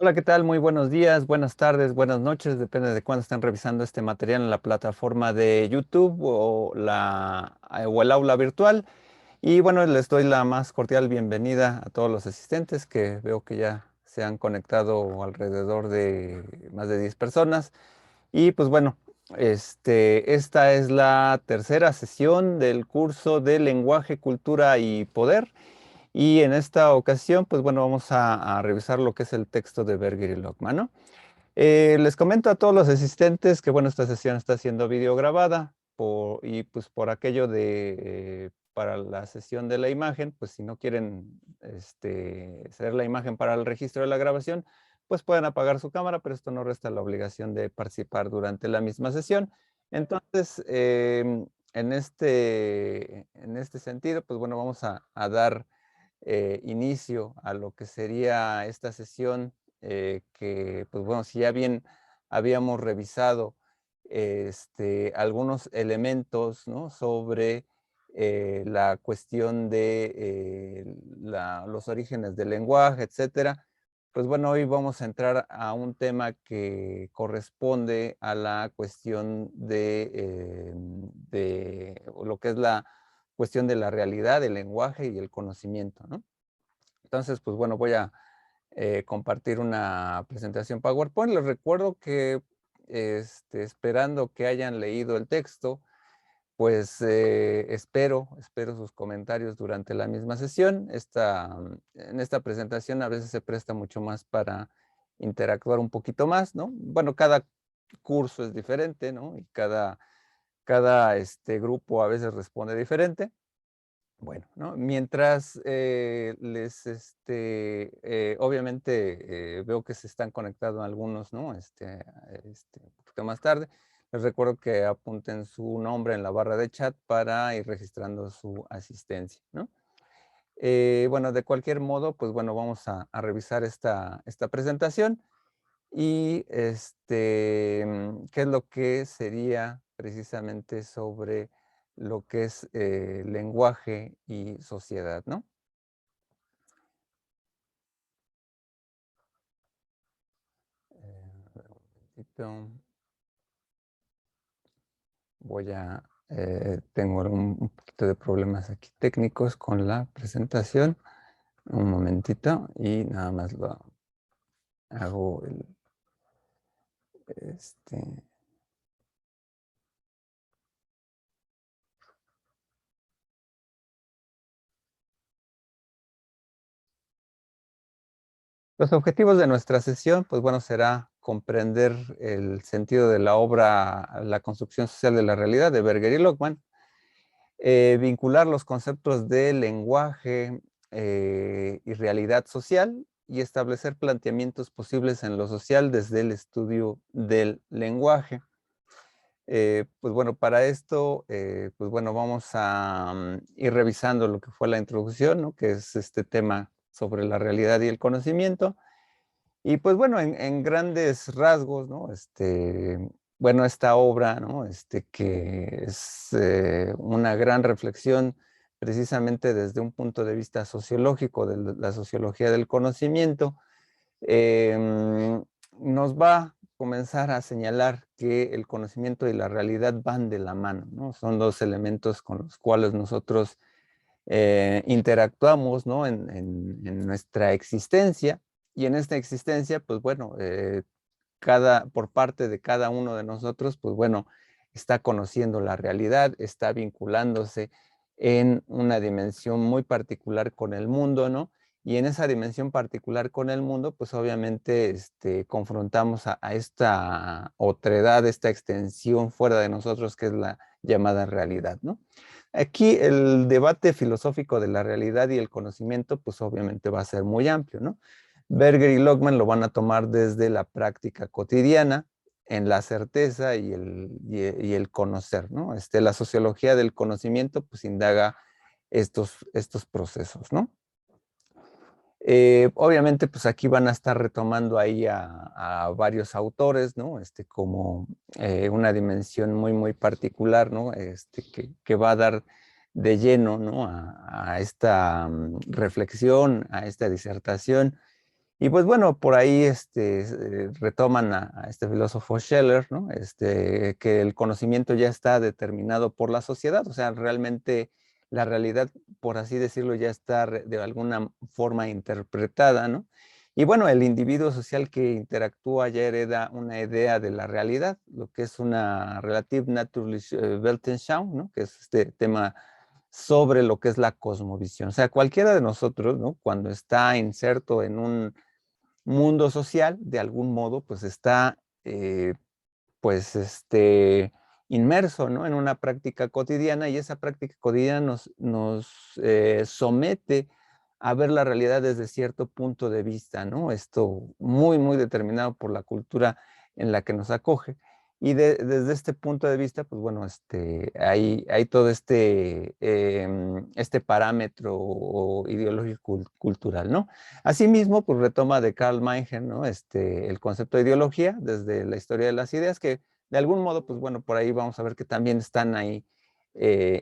Hola, ¿qué tal? Muy buenos días, buenas tardes, buenas noches, depende de cuándo estén revisando este material en la plataforma de YouTube o el aula virtual. Y bueno, les doy la más cordial bienvenida a todos los asistentes que veo que ya se han conectado alrededor de más de 10 personas. Y pues bueno, esta es la tercera sesión del curso de Lenguaje, Cultura y Poder. Y en esta ocasión, pues bueno, vamos a revisar lo que es el texto de Berger y Lockman, ¿no? Les comento a todos los asistentes que, bueno, esta sesión está siendo videograbada y pues por aquello para la sesión de la imagen, pues si no quieren hacer la imagen para el registro de la grabación, pues pueden apagar su cámara, pero esto no resta la obligación de participar durante la misma sesión. Entonces, en este sentido, pues bueno, vamos a dar inicio a lo que sería esta sesión que, pues bueno, si ya bien habíamos revisado algunos elementos, ¿no? Sobre la cuestión de los orígenes del lenguaje, etcétera. Pues bueno, hoy vamos a entrar a un tema que corresponde a la cuestión de lo que es la cuestión de la realidad, el lenguaje y el conocimiento, ¿no? Entonces, pues bueno, voy a compartir una presentación PowerPoint. Les recuerdo que esperando que hayan leído el texto, pues espero sus comentarios durante la misma sesión. En esta presentación a veces se presta mucho más para interactuar un poquito más, ¿no? Bueno, cada curso es diferente, ¿no? Y cada grupo a veces responde diferente. Bueno, ¿no? Mientras obviamente veo que se están conectando algunos, ¿no? Un poquito más tarde. Les recuerdo que apunten su nombre en la barra de chat para ir registrando su asistencia, ¿no? Bueno, de cualquier modo, pues bueno, vamos a revisar esta presentación y qué es lo que sería precisamente sobre lo que es lenguaje y sociedad, ¿no? A ver, un momentito. Tengo un poquito de problemas aquí técnicos con la presentación. Un momentito y nada más lo hago este, Los objetivos de nuestra sesión, pues bueno, será comprender el sentido de la obra La construcción social de la realidad de Berger y Lockman, vincular los conceptos de lenguaje y realidad social y establecer planteamientos posibles en lo social desde el estudio del lenguaje. Pues bueno, para esto, pues bueno, vamos a ir revisando lo que fue la introducción, ¿no? Que es este tema sobre la realidad y el conocimiento. Y pues bueno, en grandes rasgos, ¿no? Bueno, esta obra, ¿no? Que es una gran reflexión precisamente desde un punto de vista sociológico, de la sociología del conocimiento, nos va a comenzar a señalar que el conocimiento y la realidad van de la mano, ¿no? Son dos elementos con los cuales nosotros interactuamos, ¿no? En nuestra existencia. Y en esta existencia, pues bueno, por parte de cada uno de nosotros, pues bueno, está conociendo la realidad, está vinculándose en una dimensión muy particular con el mundo, ¿no? Y en esa dimensión particular con el mundo, pues obviamente confrontamos a esta otredad, esta extensión fuera de nosotros que es la llamada realidad, ¿no? Aquí el debate filosófico de la realidad y el conocimiento, pues obviamente va a ser muy amplio, ¿no? Berger y Lockman lo van a tomar desde la práctica cotidiana, en la certeza y el conocer, ¿no? La sociología del conocimiento, pues indaga estos procesos, ¿no? Obviamente, pues aquí van a estar retomando ahí a varios autores, ¿no? Como una dimensión muy, muy particular, ¿no? Que va a dar de lleno, ¿no? A esta reflexión, a esta disertación. Y pues bueno, por ahí retoman a este filósofo Scheller, ¿no? Que el conocimiento ya está determinado por la sociedad, o sea, realmente la realidad, por así decirlo, ya está de alguna forma interpretada, ¿no? Y bueno, el individuo social que interactúa ya hereda una idea de la realidad, lo que es una Relative Natürliche Weltanschauung, ¿no? Que es este tema sobre lo que es la cosmovisión. O sea, cualquiera de nosotros, ¿no? Cuando está inserto en un mundo social, de algún modo, pues está, pues, inmerso, ¿no? En una práctica cotidiana, y esa práctica cotidiana nos somete a ver la realidad desde cierto punto de vista, ¿no? Esto muy, muy determinado por la cultura en la que nos acoge. Y desde este punto de vista, pues bueno, hay todo este parámetro ideológico cultural, ¿no? Asimismo, pues retoma de Karl Menger, ¿no? El concepto de ideología desde la historia de las ideas, que de algún modo, pues bueno, por ahí vamos a ver que también están ahí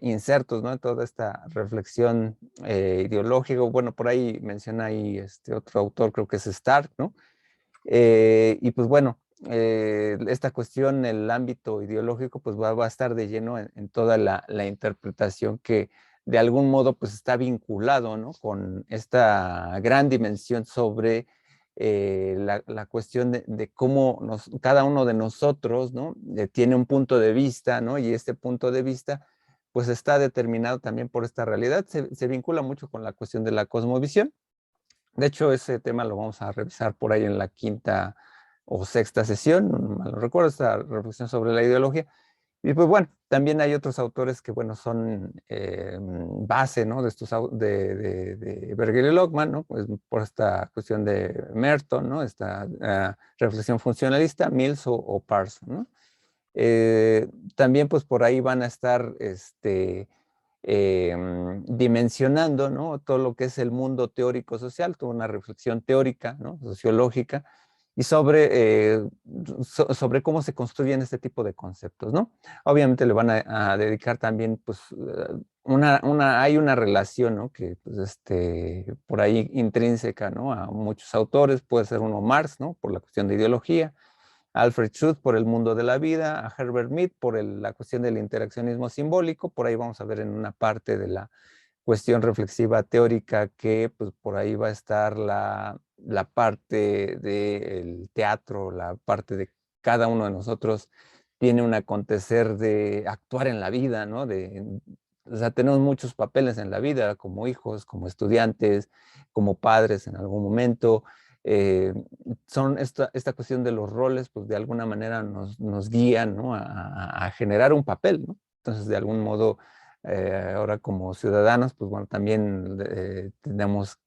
insertos, ¿no? En toda esta reflexión ideológica. Bueno, por ahí menciona ahí otro autor, creo que es Stark, ¿no? Y pues bueno, esta cuestión, el ámbito ideológico, pues va a estar de lleno en toda la interpretación que de algún modo pues está vinculado, ¿no? Con esta gran dimensión sobre la cuestión de cómo cada uno de nosotros, ¿no? Tiene un punto de vista, ¿no? Y este punto de vista pues está determinado también por esta realidad. Se vincula mucho con la cuestión de la cosmovisión. De hecho, ese tema lo vamos a revisar por ahí en la quinta o sexta sesión, no mal no recuerdo, esta reflexión sobre la ideología. Y pues bueno, también hay otros autores que, bueno, son base, ¿no? De estos, de Berger y Logman, ¿no? Pues por esta cuestión de Merton, ¿no? Esta reflexión funcionalista, Mills o Parson, ¿no? Eh, También pues por ahí van a estar dimensionando, ¿no? Todo lo que es el mundo teórico social, toda una reflexión teórica, ¿no? Sociológica, y sobre cómo se construyen este tipo de conceptos, ¿no? Obviamente le van a dedicar también, pues, hay una relación, ¿no? Que, pues, por ahí intrínseca, ¿no? A muchos autores, puede ser uno Marx, ¿no? Por la cuestión de ideología, Alfred Schutz por el mundo de la vida, a Herbert Mead por la cuestión del interaccionismo simbólico. Por ahí vamos a ver en una parte de la cuestión reflexiva teórica que pues por ahí va a estar la parte del teatro, la parte de cada uno de nosotros tiene un acontecer de actuar en la vida, ¿no? O sea, tenemos muchos papeles en la vida, como hijos, como estudiantes, como padres en algún momento. eh, Son esta cuestión de los roles, pues de alguna manera nos guían, ¿no? A generar un papel, ¿no? Entonces, de algún modo, ahora como ciudadanos, pues bueno, también tenemos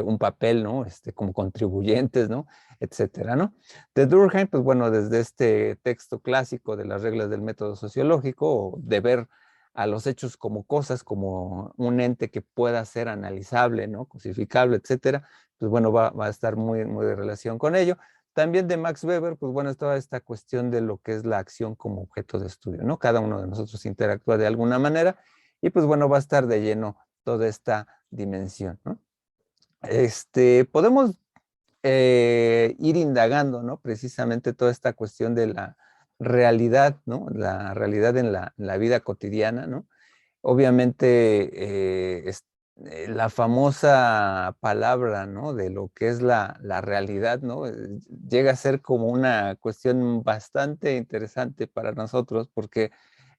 un papel, ¿no? Como contribuyentes, ¿no? Etcétera, ¿no? De Durkheim, pues bueno, desde este texto clásico de las reglas del método sociológico, o de ver a los hechos como cosas, como un ente que pueda ser analizable, ¿no? Cosificable, etcétera, pues bueno, va a estar muy, muy de relación con ello. También de Max Weber, pues bueno, es toda esta cuestión de lo que es la acción como objeto de estudio, ¿no? Cada uno de nosotros interactúa de alguna manera y pues bueno, va a estar de lleno toda esta dimensión, ¿no? Podemos ir indagando, ¿no? Precisamente toda esta cuestión de la realidad, ¿no? La realidad en la vida cotidiana, ¿no? Obviamente, la famosa palabra, ¿no? De lo que es la realidad, ¿no? Llega a ser como una cuestión bastante interesante para nosotros, porque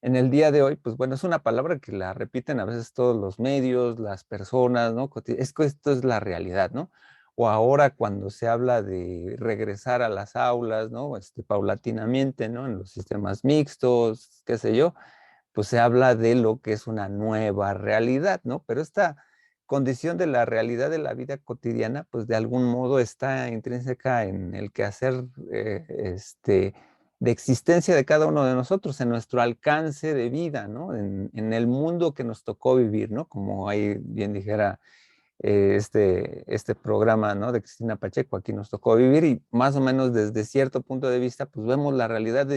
en el día de hoy, pues bueno, es una palabra que la repiten a veces todos los medios, las personas, ¿no? Es que esto es la realidad, ¿no? O ahora cuando se habla de regresar a las aulas, ¿no? Paulatinamente, ¿no? En los sistemas mixtos, qué sé yo, pues se habla de lo que es una nueva realidad, ¿no? Pero esta condición de la realidad de la vida cotidiana, pues de algún modo está intrínseca en el quehacer de existencia de cada uno de nosotros, en nuestro alcance de vida, ¿no? En el mundo que nos tocó vivir, ¿no? Como ahí bien dijera este programa, ¿no? De Cristina Pacheco, aquí nos tocó vivir y más o menos desde cierto punto de vista, pues vemos la realidad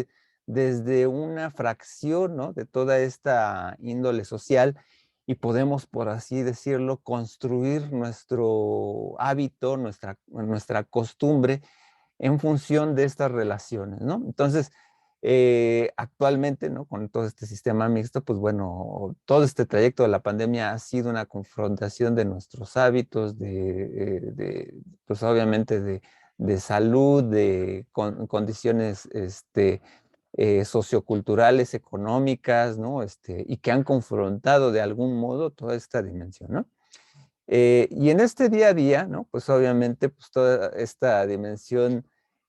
desde una fracción, ¿no? De toda esta índole social y podemos, por así decirlo, construir nuestro hábito, nuestra costumbre en función de estas relaciones, ¿no? Entonces, actualmente, ¿no? Con todo este sistema mixto, pues bueno, todo este trayecto de la pandemia ha sido una confrontación de nuestros hábitos, pues obviamente de salud, de condiciones, socioculturales, económicas, ¿no? Y que han confrontado de algún modo toda esta dimensión, ¿no? Y en este día a día, ¿no? Pues obviamente, pues toda esta dimensión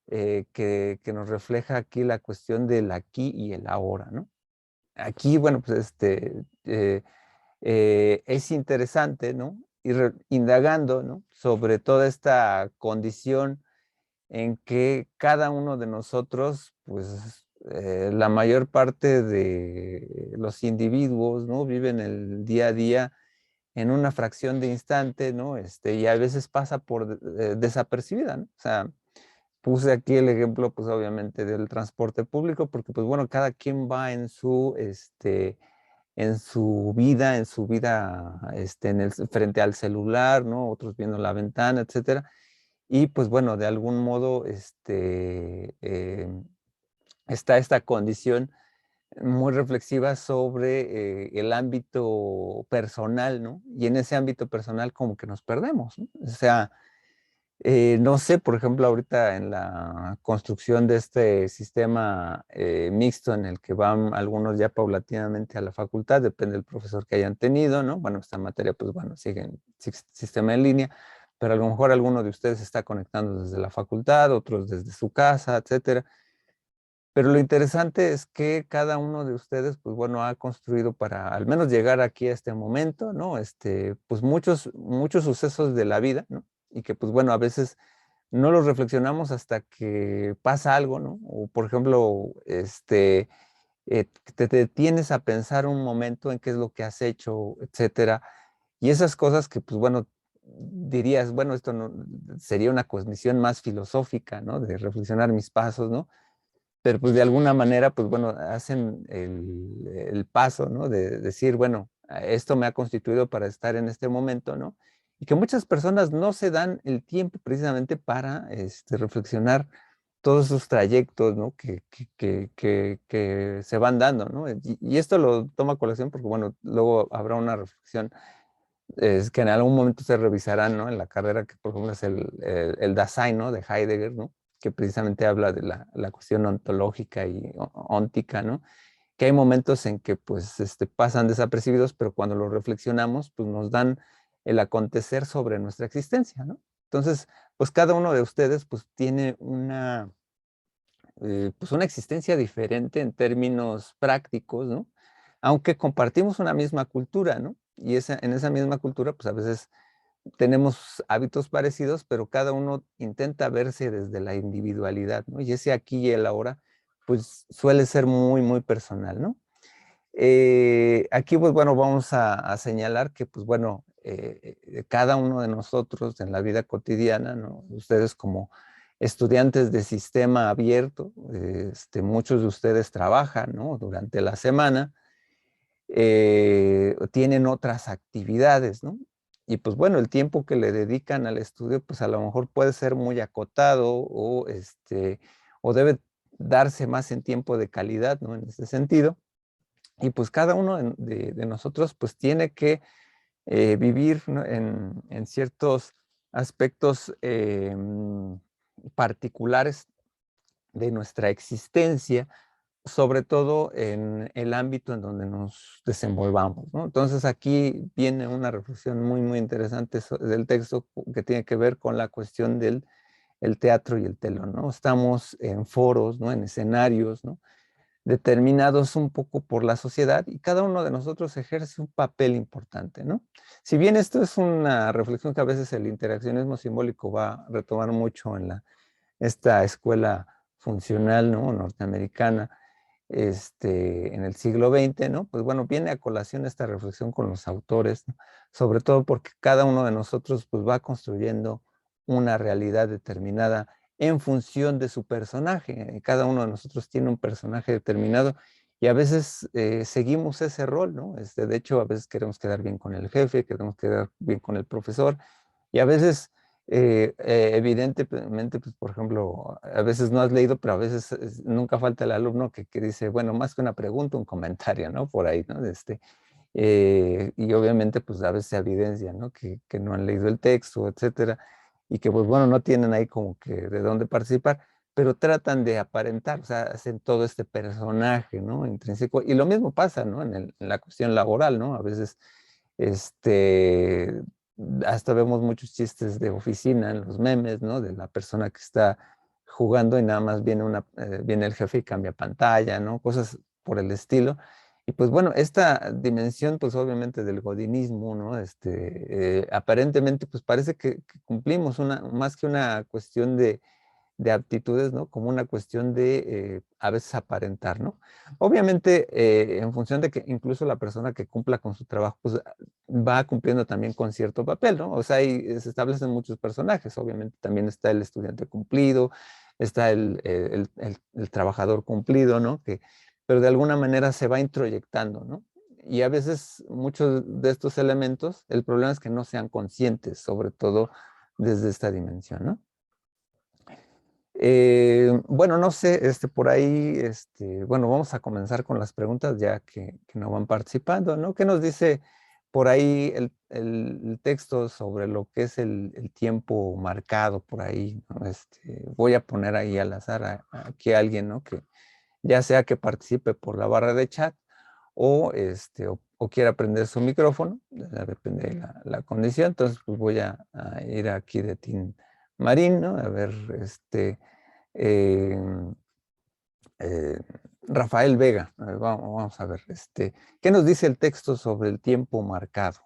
que nos refleja aquí la cuestión del aquí y el ahora, ¿no? Aquí, bueno, pues es interesante, ¿no? Ir indagando, ¿no? Sobre toda esta condición en que cada uno de nosotros, pues la mayor parte de los individuos, ¿no? Viven el día a día en una fracción de instante, ¿no? Y a veces pasa por desapercibida, ¿no? O sea, puse aquí el ejemplo, pues obviamente del transporte público, porque pues bueno, cada quien va en su vida, frente al celular, ¿no? Otros viendo la ventana, etcétera. Y pues bueno, de algún modo, está esta condición muy reflexiva sobre el ámbito personal, ¿no? Y en ese ámbito personal como que nos perdemos, ¿no? O sea, no sé, por ejemplo, ahorita en la construcción de este sistema mixto en el que van algunos ya paulatinamente a la facultad, depende del profesor que hayan tenido, ¿no? Bueno, esta materia, pues bueno, sigue en sistema en línea, pero a lo mejor alguno de ustedes se está conectando desde la facultad, otros desde su casa, etcétera. Pero lo interesante es que cada uno de ustedes, pues bueno, ha construido para al menos llegar aquí a este momento, ¿no? Pues muchos sucesos de la vida, ¿no? Y que pues bueno, a veces no los reflexionamos hasta que pasa algo, ¿no? O por ejemplo, te detienes a pensar un momento en qué es lo que has hecho, etcétera. Y esas cosas que pues bueno, dirías, bueno, esto no, sería una cognición más filosófica, ¿no? De reflexionar mis pasos, ¿no? Pero pues de alguna manera, pues bueno, hacen el paso, ¿no? De decir, bueno, esto me ha constituido para estar en este momento, ¿no? Y que muchas personas no se dan el tiempo precisamente para reflexionar todos esos trayectos, ¿no? Que se van dando, ¿no? Y esto lo toma a colación porque, bueno, luego habrá una reflexión es que en algún momento se revisarán, ¿no? En la carrera que, por ejemplo, es el Dasein, ¿no? De Heidegger, ¿no? Que precisamente habla de la cuestión ontológica y óntica, ¿no? Que hay momentos en que, pues, pasan desapercibidos, pero cuando los reflexionamos, pues, nos dan el acontecer sobre nuestra existencia, ¿no? Entonces, pues, cada uno de ustedes, pues, tiene pues, una existencia diferente en términos prácticos, ¿no? Aunque compartimos una misma cultura, ¿no? Y en esa misma cultura, pues a veces tenemos hábitos parecidos, pero cada uno intenta verse desde la individualidad, ¿no? Y ese aquí y el ahora, pues suele ser muy, muy personal, ¿no? Aquí, pues bueno, vamos a señalar que, pues bueno, cada uno de nosotros en la vida cotidiana, ¿no? Ustedes como estudiantes de sistema abierto, muchos de ustedes trabajan, ¿no? Durante la semana, tienen otras actividades, ¿no? Y pues bueno, el tiempo que le dedican al estudio, pues a lo mejor puede ser muy acotado o debe darse más en tiempo de calidad, ¿no? En ese sentido. Y pues cada uno de nosotros pues tiene que vivir, ¿no? En ciertos aspectos particulares de nuestra existencia, sobre todo en el ámbito en donde nos desenvolvamos, ¿no? Entonces aquí viene una reflexión muy, muy interesante del texto que tiene que ver con la cuestión del el teatro y el telón, ¿no? Estamos en foros, ¿no? En escenarios, ¿no? Determinados un poco por la sociedad y cada uno de nosotros ejerce un papel importante, ¿no? Si bien esto es una reflexión que a veces el interaccionismo simbólico va a retomar mucho en esta escuela funcional, ¿no? Norteamericana, en el siglo XX, ¿no? Pues bueno, viene a colación esta reflexión con los autores, ¿no? Sobre todo porque cada uno de nosotros pues va construyendo una realidad determinada en función de su personaje. Cada uno de nosotros tiene un personaje determinado y a veces seguimos ese rol, ¿no? De hecho, a veces queremos quedar bien con el jefe, queremos quedar bien con el profesor, y a veces, evidentemente, pues, por ejemplo, a veces no has leído, pero a veces nunca falta el alumno que dice, bueno, más que una pregunta, un comentario, ¿no? Por ahí, ¿no? Y obviamente, pues a veces se evidencia, ¿no? Que no han leído el texto, etcétera, y que, pues bueno, no tienen ahí como que de dónde participar, pero tratan de aparentar, o sea, hacen todo este personaje, ¿no? Intrínseco. Y lo mismo pasa, ¿no? En la cuestión laboral, ¿no? A veces, este, hasta vemos muchos chistes de oficina en los memes, ¿no? De la persona que está jugando y nada más viene el jefe y cambia pantalla, ¿no? Cosas por el estilo. Y pues bueno, esta dimensión, pues obviamente del godinismo, ¿no? Aparentemente, pues parece que cumplimos más que una cuestión de aptitudes, ¿no? Como una cuestión de a veces aparentar, ¿no? Obviamente, en función de que incluso la persona que cumpla con su trabajo, pues va cumpliendo también con cierto papel, ¿no? O sea, ahí se establecen muchos personajes, obviamente también está el estudiante cumplido, está el trabajador cumplido, ¿no? Pero de alguna manera se va introyectando, ¿no? Y a veces muchos de estos elementos, el problema es que no sean conscientes, sobre todo desde esta dimensión, ¿no? Bueno, no sé, por ahí, bueno, vamos a comenzar con las preguntas ya que no van participando, ¿no? ¿Qué nos dice por ahí el texto sobre lo que es el tiempo marcado por ahí, ¿no? Voy a poner ahí al azar aquí a alguien, ¿no? Que ya sea que participe por la barra de chat o quiera prender su micrófono, ya depende de la condición. Entonces, pues voy a ir aquí de Team Marín, ¿no? A ver, eh, eh, Rafael Vega, a ver, vamos a ver, ¿qué nos dice el texto sobre el tiempo marcado?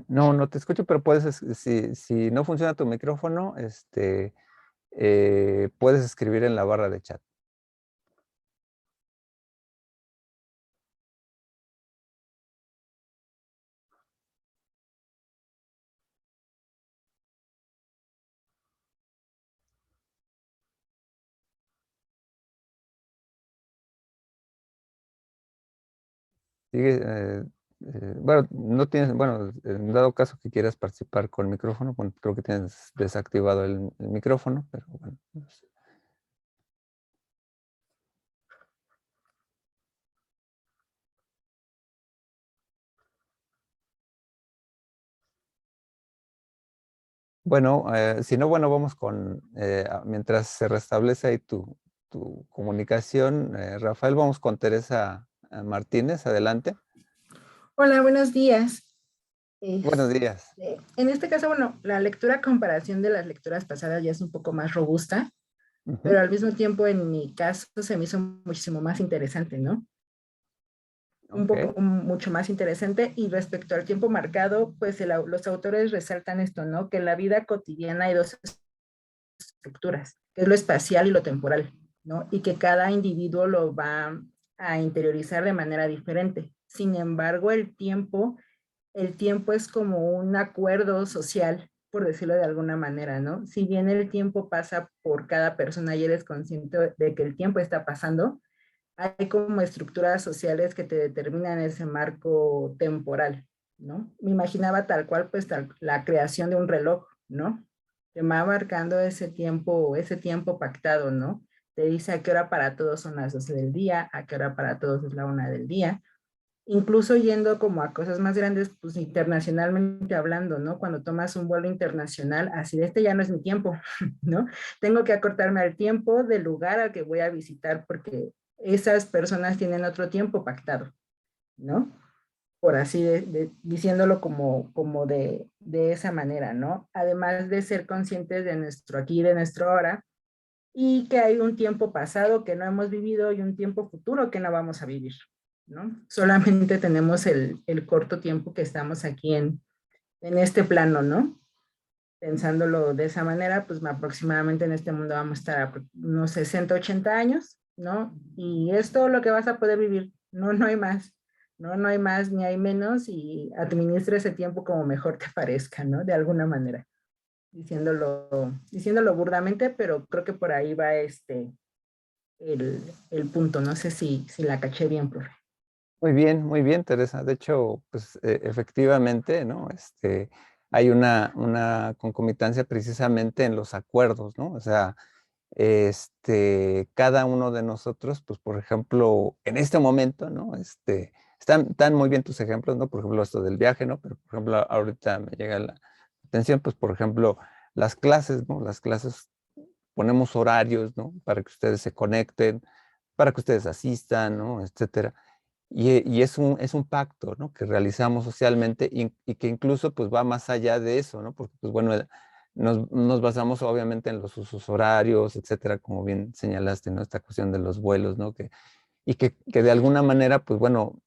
No, no te escucho, pero si no funciona tu micrófono, puedes escribir en la barra de chat. Sigue, bueno, no tienes, bueno, en dado caso que quieras participar con micrófono, bueno, creo que tienes desactivado el micrófono, pero bueno. No sé. Bueno, si no, bueno, vamos mientras se restablece ahí tu comunicación, Rafael, vamos con Teresa Martínez, adelante. Hola, buenos días. Buenos días. En este caso, bueno, la lectura a comparación de las lecturas pasadas ya es un poco más robusta, Ujú. pero al mismo tiempo en mi caso se me hizo muchísimo más interesante, ¿no? Un Ok. poco, mucho más interesante. Y respecto al tiempo marcado, pues los autores resaltan esto, ¿no? Que en la vida cotidiana hay dos estructuras, que es lo espacial y lo temporal, ¿no? Y que cada individuo lo va a interiorizar de manera diferente. Sin embargo, el tiempo es como un acuerdo social, por decirlo de alguna manera, ¿no? Si bien el tiempo pasa por cada persona y eres consciente de que el tiempo está pasando, hay como estructuras sociales que te determinan ese marco temporal, ¿no? Me imaginaba tal cual, pues, la creación de un reloj, ¿no? Que va marcando ese tiempo pactado, ¿no? Te dice a qué hora para todos son las 12 del día, a qué hora para todos es la 1 del día, incluso yendo como a cosas más grandes, pues internacionalmente hablando, ¿no? Cuando tomas un vuelo internacional, así de ya no es mi tiempo, ¿no? Tengo que acortarme al tiempo del lugar al que voy a visitar porque esas personas tienen otro tiempo pactado, ¿no? Por así diciéndolo de esa manera, ¿no? Además de ser conscientes de nuestro aquí, de nuestro ahora, y que hay un tiempo pasado que no hemos vivido y un tiempo futuro que no vamos a vivir, ¿no? Solamente tenemos el corto tiempo que estamos aquí en este plano, ¿no? pensándolo de esa manera, pues aproximadamente en este mundo vamos a estar a unos 60, 80 años, ¿no? Y es todo lo que vas a poder vivir, no, no hay más, no, no hay más ni hay menos y administra ese tiempo como mejor te parezca, ¿no? De alguna manera, diciéndolo burdamente, pero creo que por ahí va el punto, no sé si la caché bien, profe. Muy bien, Teresa. De hecho, pues efectivamente, ¿no? Hay una concomitancia precisamente en los acuerdos, ¿no? O sea, cada uno de nosotros, pues por ejemplo, en este momento, ¿no? Están muy bien tus ejemplos, ¿no? Por ejemplo, esto del viaje, ¿no? Pero por ejemplo, ahorita me llega la atención, pues por ejemplo, las clases, ¿no? Las clases ponemos horarios, ¿no? Para que ustedes se conecten, para que ustedes asistan, ¿no? Etcétera. Y es un pacto, ¿no? Que realizamos socialmente y que incluso pues va más allá de eso, ¿no? Porque pues bueno, nos basamos obviamente en los usos horarios, etcétera, como bien señalaste, ¿no? Esta cuestión de los vuelos, ¿no? Que de alguna manera, pues bueno,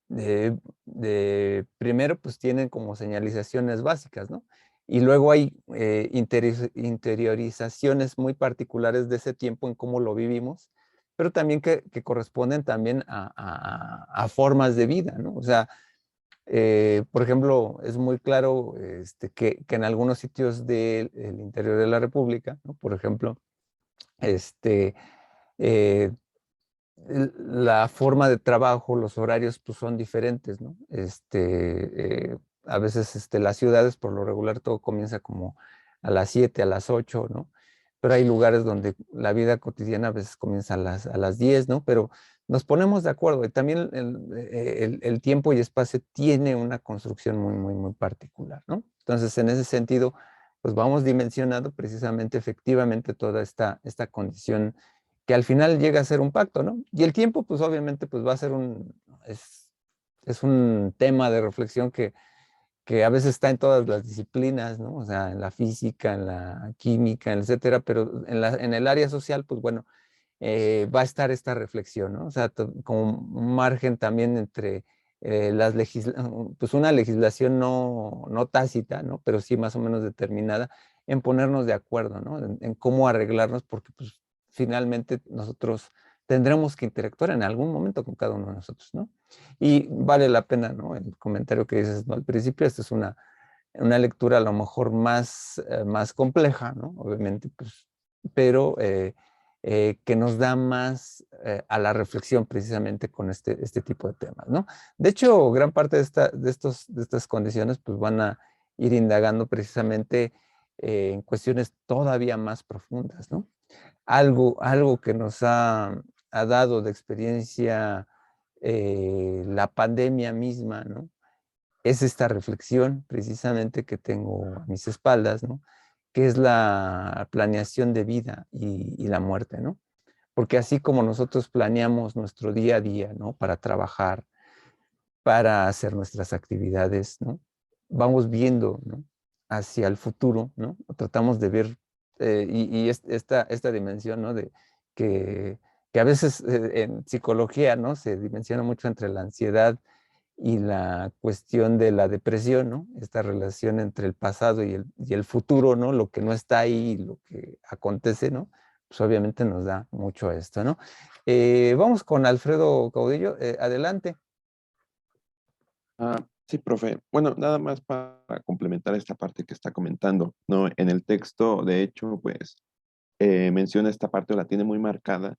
primero pues tienen como señalizaciones básicas, ¿no? Y luego hay interiorizaciones muy particulares de ese tiempo en cómo lo vivimos, pero también que corresponden también a formas de vida, ¿no? O sea, por ejemplo, es muy claro que en algunos sitios del interior de la República, ¿no? Por ejemplo, este, eh, la forma de trabajo, los horarios, pues son diferentes, ¿no? A veces las ciudades, por lo regular, todo comienza como a las 7, a las 8, ¿no? Pero hay lugares donde la vida cotidiana a veces comienza a las 10, ¿no? Pero nos ponemos de acuerdo y también el tiempo y espacio tiene una construcción muy particular, ¿no? Entonces, en ese sentido, pues vamos dimensionando precisamente, efectivamente, toda esta condición que al final llega a ser un pacto, ¿no? Y el tiempo, pues obviamente, pues va a ser es un tema de reflexión que a veces está en todas las disciplinas, ¿no? O sea, en la física, en la química, etcétera, pero en el área social, pues bueno, va a estar esta reflexión, ¿no? O sea, como un margen también entre pues una legislación no tácita, ¿no? Pero sí más o menos determinada en ponernos de acuerdo, ¿no? En cómo arreglarnos, porque pues finalmente nosotros tendremos que interactuar en algún momento con cada uno de nosotros, ¿no? Y vale la pena, ¿no? El comentario que dices, ¿no? Al principio, esta es una lectura a lo mejor más compleja, ¿no? Obviamente, pues, pero que nos da más a la reflexión precisamente con este tipo de temas, ¿no? De hecho, gran parte de estas condiciones pues van a ir indagando precisamente en cuestiones todavía más profundas, ¿no? Algo que nos ha dado de experiencia la pandemia misma, ¿no? Es esta reflexión precisamente que tengo a mis espaldas, ¿no? Que es la planeación de vida y la muerte, ¿no? Porque así como nosotros planeamos nuestro día a día, ¿no? Para trabajar, para hacer nuestras actividades, ¿no? Vamos viendo, ¿no? Hacia el futuro, ¿no? Tratamos de ver, esta dimensión, ¿no? Que, que a veces en psicología, ¿no? Se dimensiona mucho entre la ansiedad y la cuestión de la depresión, ¿no? Esta relación entre el pasado y el futuro, ¿no? Lo que no está ahí, lo que acontece, ¿no? Pues obviamente nos da mucho a esto, ¿no? Vamos con Alfredo Caudillo, adelante. Sí, profe. Bueno, nada más para complementar esta parte que está comentando, ¿no? En el texto, de hecho, pues menciona esta parte, o la tiene muy marcada,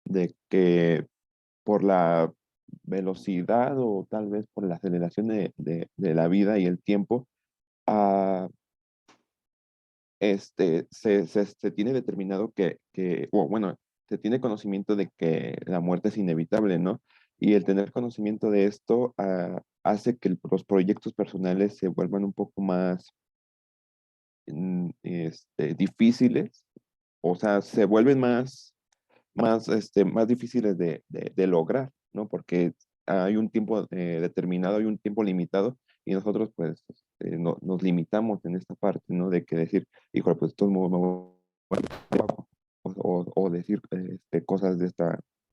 de que por la velocidad o tal vez por la aceleración de la vida y el tiempo, ah, se tiene determinado o bueno, se tiene conocimiento de que la muerte es inevitable, ¿no? Y el tener conocimiento de esto hace que los proyectos personales se vuelvan un poco más difíciles, o sea, se vuelven más difíciles de lograr, ¿no? Porque hay un tiempo determinado, hay un tiempo limitado y nosotros pues nos limitamos en esta parte, ¿no? De que decir, híjole, pues todo me voy a- o decir cosas de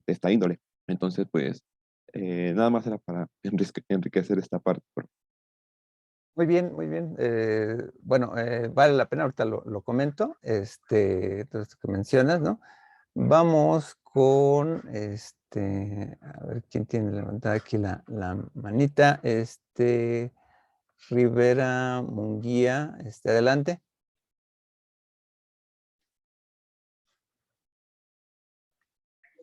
esta índole. Entonces, pues, nada más era para enriquecer esta parte. Muy bien, muy bien. Bueno, vale la pena, ahorita lo comento, todo esto que mencionas, ¿no? Vamos con, a ver, ¿quién tiene levantada aquí la manita? Rivera Munguía, adelante.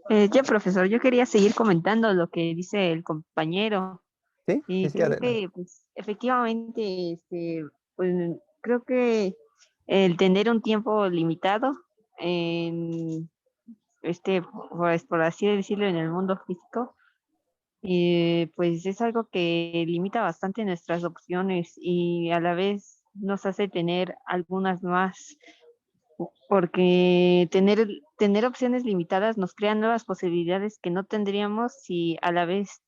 Ya, profesor, yo quería seguir comentando lo que dice el compañero Sí, sí, y sí, creo adelante. que, pues, efectivamente, pues, creo que el tener un tiempo limitado en, pues, por así decirlo, en el mundo físico, pues es algo que limita bastante nuestras opciones y a la vez nos hace tener algunas más porque tener opciones limitadas nos crea nuevas posibilidades que no tendríamos si a la vez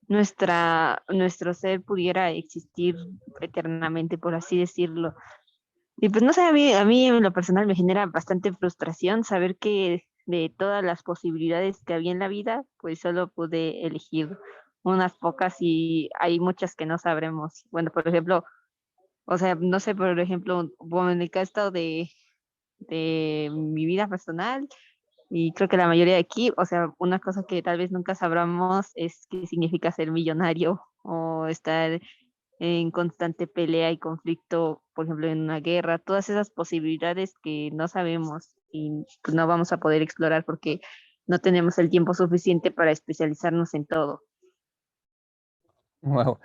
nuestro ser pudiera existir eternamente, por así decirlo. Y pues no sé, a mí en lo personal me genera bastante frustración saber que de todas las posibilidades que había en la vida, pues solo pude elegir unas pocas y hay muchas que no sabremos. Bueno, por ejemplo, o sea, no sé, por ejemplo, bueno, en el caso de mi vida personal y creo que la mayoría de aquí, o sea, una cosa que tal vez nunca sabramos es qué significa ser millonario o estar en constante pelea y conflicto, por ejemplo, en una guerra, todas esas posibilidades que no sabemos y pues, no vamos a poder explorar porque no tenemos el tiempo suficiente para especializarnos en todo. Wow.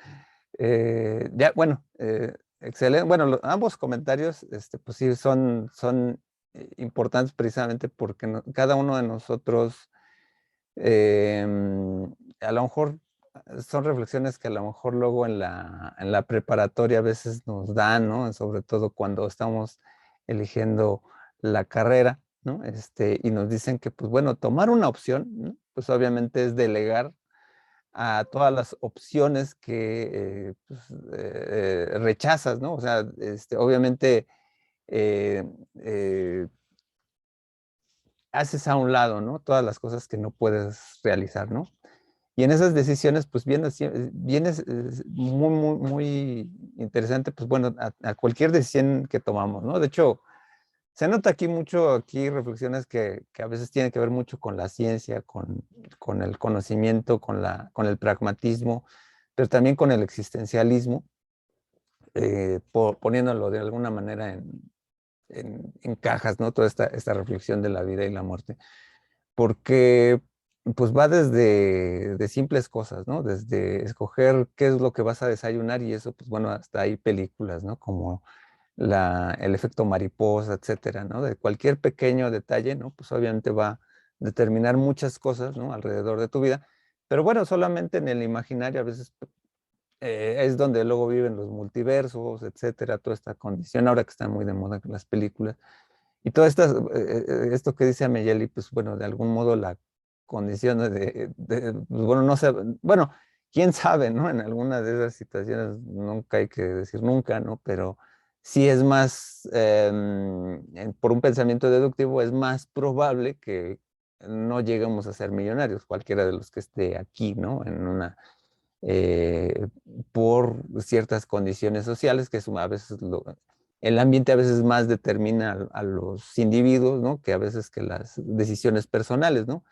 Ya, bueno, excelente. Bueno, ambos comentarios, pues sí, son importantes precisamente porque cada uno de nosotros, a lo mejor son reflexiones que a lo mejor luego en la preparatoria a veces nos dan, ¿no? Sobre todo cuando estamos eligiendo la carrera, ¿no? Y nos dicen que, pues bueno, tomar una opción, ¿no? Pues obviamente es delegar a todas las opciones que pues, rechazas, ¿no? O sea, obviamente eh, eh, haces a un lado, ¿no? Todas las cosas que no puedes realizar, ¿no? Y en esas decisiones, pues viene muy, muy, muy interesante, pues bueno, a cualquier decisión que tomamos, ¿no? De hecho, se nota aquí mucho, aquí reflexiones que a veces tienen que ver mucho con la ciencia, con el conocimiento, con el pragmatismo, pero también con el existencialismo, poniéndolo de alguna manera en cajas, ¿no? Toda esta reflexión de la vida y la muerte. Porque pues va desde de simples cosas, ¿no? Desde escoger qué es lo que vas a desayunar y eso, pues bueno, hasta hay películas, ¿no? Como el efecto mariposa, etcétera, ¿no? De cualquier pequeño detalle, ¿no? Pues obviamente va a determinar muchas cosas, ¿no? Alrededor de tu vida. Pero bueno, solamente en el imaginario a veces es donde luego viven los multiversos, etcétera, toda esta condición, ahora que están muy de moda las películas. Y todo esto que dice Ameyeli, pues bueno, de algún modo la condición pues, bueno, no sé, bueno, quién sabe, ¿no? En alguna de esas situaciones nunca hay que decir nunca, ¿no? Pero sí es más, por un pensamiento deductivo, es más probable que no lleguemos a ser millonarios, cualquiera de los que esté aquí, ¿no? Eh, por ciertas condiciones sociales que a veces el ambiente a veces más determina a los individuos, ¿no? Que a veces que las decisiones personales, ¿no?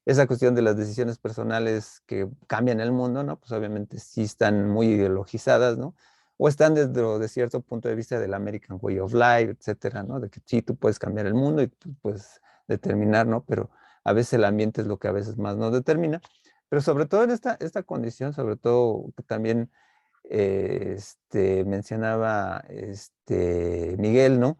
Esa cuestión de las decisiones personales que cambian el mundo, ¿no? Pues obviamente sí están muy ideologizadas, ¿no? O están desde cierto punto de vista del American Way of Life, etcétera, ¿no? De que sí, tú puedes cambiar el mundo y tú puedes determinar, ¿no? Pero a veces el ambiente es lo que a veces más nos determina. Pero sobre todo en esta condición, sobre todo que también mencionaba Miguel, ¿no?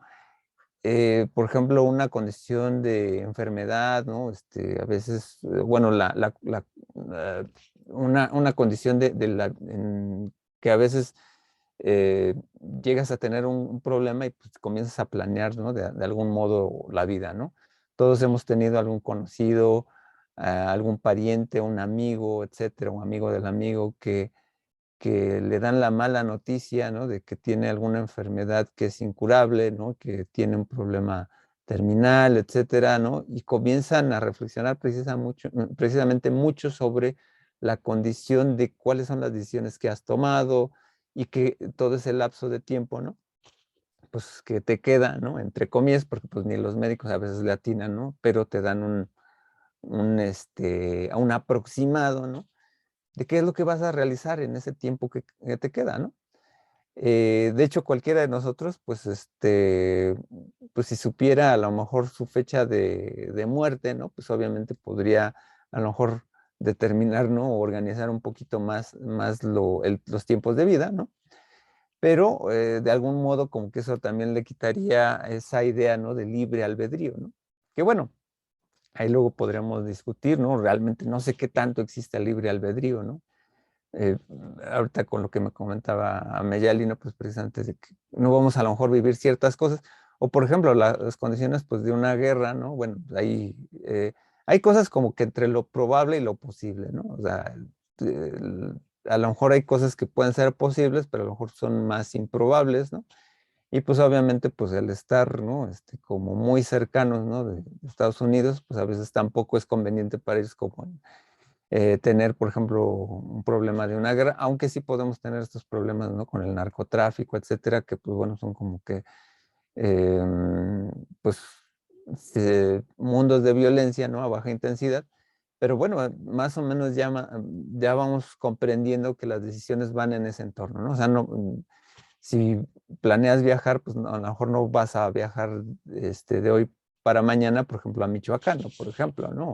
Por ejemplo, una condición de enfermedad, ¿no? A veces, bueno, eh, una condición que a veces llegas a tener un problema y pues, comienzas a planear, ¿no? De algún modo la vida, ¿no? Todos hemos tenido algún conocido, algún pariente, un amigo, etcétera, un amigo del amigo que le dan la mala noticia, ¿no? De que tiene alguna enfermedad que es incurable, ¿no? Que tiene un problema terminal, etcétera, ¿no? Y comienzan a reflexionar precisamente mucho sobre la condición de cuáles son las decisiones que has tomado, y que todo ese lapso de tiempo, ¿no? Pues que te queda, ¿no? Entre comillas, porque pues ni los médicos a veces le atinan, ¿no? Pero te dan un aproximado, ¿no? De qué es lo que vas a realizar en ese tiempo que te queda, ¿no? De hecho, cualquiera de nosotros, pues si supiera a lo mejor su fecha de muerte, ¿no? Pues obviamente podría a lo mejor determinar, ¿no? O organizar un poquito más los tiempos de vida, ¿no? Pero de algún modo como que eso también le quitaría esa idea, ¿no? De libre albedrío, ¿no? Que bueno, ahí luego podríamos discutir, ¿no? Realmente no sé qué tanto existe el libre albedrío, ¿no? Eh, Ahorita con lo que me comentaba Ameyali, ¿no? Pues precisamente de que no vamos a lo mejor vivir ciertas cosas, o por ejemplo las condiciones pues de una guerra, ¿no? Bueno, hay cosas como que entre lo probable y lo posible, ¿no? O sea, a lo mejor hay cosas que pueden ser posibles, pero a lo mejor son más improbables, ¿no? Y pues obviamente pues el estar, ¿no? Como muy cercanos, ¿no? De Estados Unidos, pues a veces tampoco es conveniente para ellos como tener, por ejemplo, un problema de una guerra, aunque sí podemos tener estos problemas, ¿no? Con el narcotráfico, etcétera, que pues bueno, son como que, pues, mundos de violencia, ¿no? A baja intensidad, pero bueno, más o menos ya vamos comprendiendo que las decisiones van en ese entorno, ¿no? O sea, no, si planeas viajar, pues a lo mejor no vas a viajar de hoy para mañana, por ejemplo, a Michoacán, ¿no? Por ejemplo, ¿no?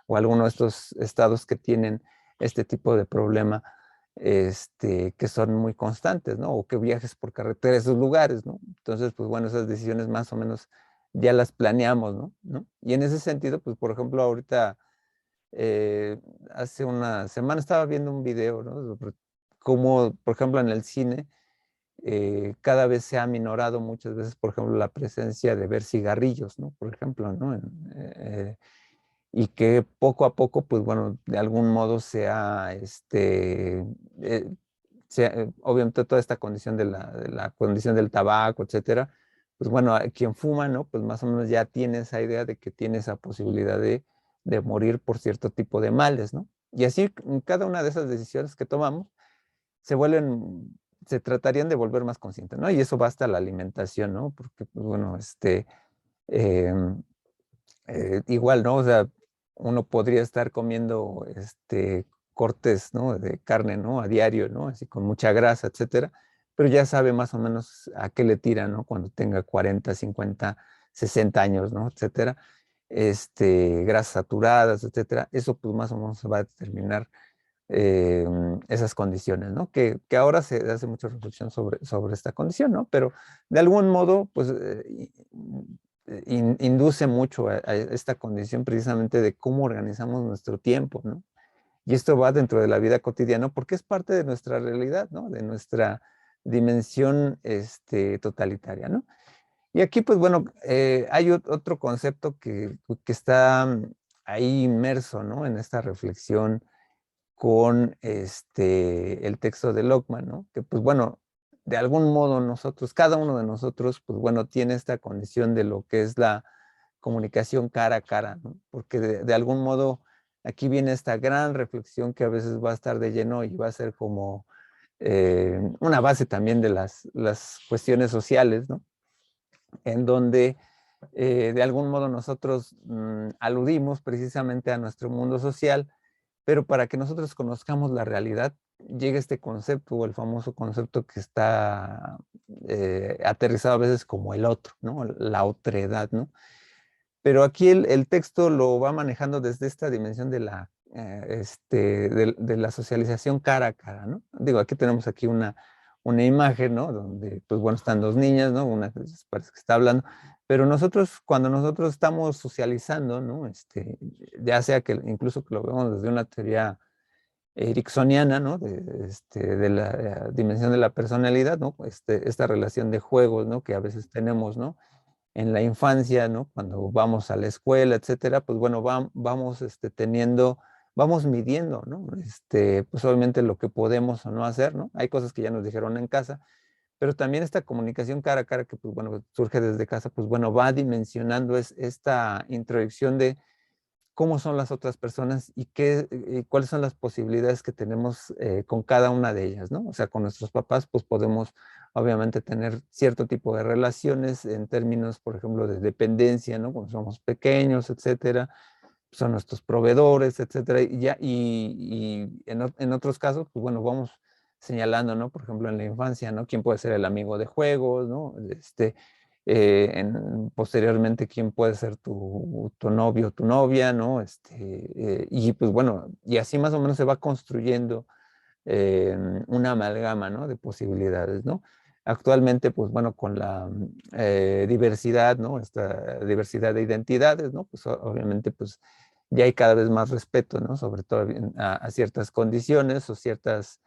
O alguno de estos estados que tienen este tipo de problema, que son muy constantes, ¿no? O que viajes por carretera a esos lugares, ¿no? Entonces, pues bueno, esas decisiones más o menos ya las planeamos, ¿no? Y en ese sentido, pues por ejemplo, ahorita, hace una semana estaba viendo un video, ¿no? Sobre cómo, por ejemplo, en el cine, cada vez se ha minorado muchas veces, por ejemplo, la presencia de ver cigarrillos, ¿no? Por ejemplo, ¿no? Y que poco a poco, pues bueno, de algún modo obviamente toda esta condición de la condición del tabaco, etcétera, pues bueno, quien fuma, ¿no? Pues más o menos ya tiene esa idea de que tiene esa posibilidad de morir por cierto tipo de males, ¿no? Y así, en cada una de esas decisiones que tomamos, se vuelven, se tratarían de volver más conscientes, ¿no? Y eso va hasta la alimentación, ¿no? Porque, pues bueno, em, igual, ¿no? O sea, uno podría estar comiendo cortes, ¿no? De carne, ¿no? A diario, ¿no? Así con mucha grasa, etcétera, pero ya sabe más o menos a qué le tira, ¿no? Cuando tenga 40, 50, 60 años, ¿no? Etcétera. Grasas saturadas, etcétera. Eso pues más o menos se va a determinar esas condiciones, ¿no? Que ahora se hace mucha reflexión sobre esta condición, ¿no? Pero de algún modo, pues, induce mucho a esta condición precisamente de cómo organizamos nuestro tiempo, ¿no? Y esto va dentro de la vida cotidiana porque es parte de nuestra realidad, ¿no? De nuestra dimensión totalitaria, ¿no? Y aquí, pues bueno, hay otro concepto que está ahí inmerso, ¿no? En esta reflexión con el texto de Lockman, ¿no? Que pues bueno, de algún modo nosotros, cada uno de nosotros, pues bueno, tiene esta condición de lo que es la comunicación cara a cara, ¿no? Porque de algún modo aquí viene esta gran reflexión que a veces va a estar de lleno y va a ser como una base también de las cuestiones sociales, ¿no? En donde de algún modo nosotros aludimos precisamente a nuestro mundo social, pero para que nosotros conozcamos la realidad, llega este concepto, o el famoso concepto que está aterrizado a veces como el otro, ¿no? La otredad, ¿no? Pero aquí el texto lo va manejando desde esta dimensión de la socialización cara a cara, ¿no? Digo, aquí tenemos aquí una imagen, ¿no? Donde, pues bueno, están dos niñas, ¿no? Una que parece que está hablando, pero nosotros, cuando nosotros estamos socializando, ¿no? Ya sea que incluso que lo vemos desde una teoría ericksoniana, ¿no? De la dimensión de la personalidad, ¿no? Esta relación de juegos, ¿no? Que a veces tenemos, ¿no? En la infancia, ¿no? Cuando vamos a la escuela, etcétera, pues bueno, vamos vamos midiendo, ¿no? Pues obviamente lo que podemos o no hacer, ¿no? Hay cosas que ya nos dijeron en casa, pero también esta comunicación cara a cara que, pues bueno, surge desde casa, pues bueno, va dimensionando esta introyección de cómo son las otras personas y cuáles son las posibilidades que tenemos con cada una de ellas, ¿no? O sea, con nuestros papás, pues podemos obviamente tener cierto tipo de relaciones en términos, por ejemplo, de dependencia, ¿no? Cuando somos pequeños, etcétera, son nuestros proveedores, etcétera, y en otros casos, pues bueno, vamos señalando, ¿no? Por ejemplo, en la infancia, ¿no? ¿Quién puede ser el amigo de juegos, ¿no? Posteriormente, ¿quién puede ser tu novio, tu novia, ¿no? Y pues bueno, y así más o menos se va construyendo una amalgama, ¿no? De posibilidades, ¿no? Actualmente, pues bueno, con la diversidad, ¿no? Esta diversidad de identidades, ¿no? Pues obviamente, pues ya hay cada vez más respeto, ¿no? Sobre todo a ciertas condiciones o ciertas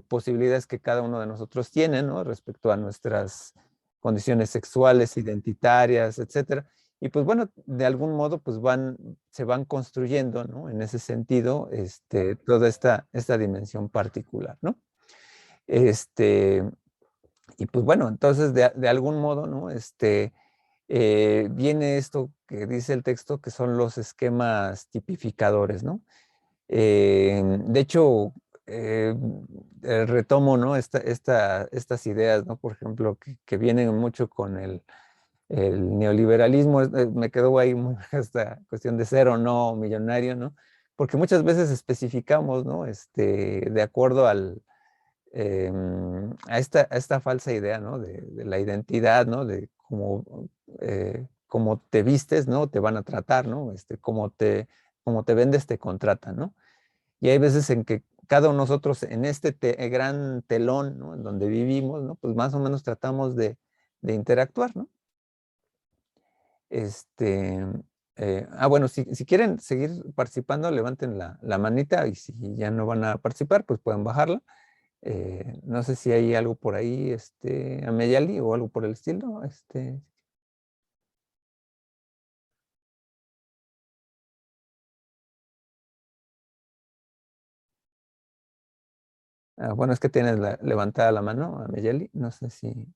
posibilidades que cada uno de nosotros tiene, ¿no? Respecto a nuestras condiciones sexuales, identitarias, etcétera. Y pues bueno, de algún modo pues se van construyendo, ¿no? En ese sentido, toda esta dimensión particular, ¿no? Este, y pues bueno, entonces de algún modo, ¿no? Viene esto que dice el texto, que son los esquemas tipificadores, ¿no? De hecho, eh, retomo, ¿no? Estas ideas, ¿no? Por ejemplo, que vienen mucho con el neoliberalismo. Me quedó ahí muy esta cuestión de ser o no millonario, ¿no? Porque muchas veces especificamos, ¿no? De acuerdo a esta falsa idea, ¿no? De la identidad, ¿no? De cómo te vistes, ¿no? Te van a tratar, ¿no? Cómo te vendes, te contratan, ¿no? Y hay veces en que cada uno de nosotros en este gran telón, ¿no? En donde vivimos, ¿no? Pues más o menos tratamos de interactuar, ¿no? Este, bueno, si quieren seguir participando, levanten la manita, y si ya no van a participar, pues pueden bajarla. No sé si hay algo por ahí, Ameyali, o algo por el estilo. Bueno, es que tienes levantada la mano, Ameyali. No sé si.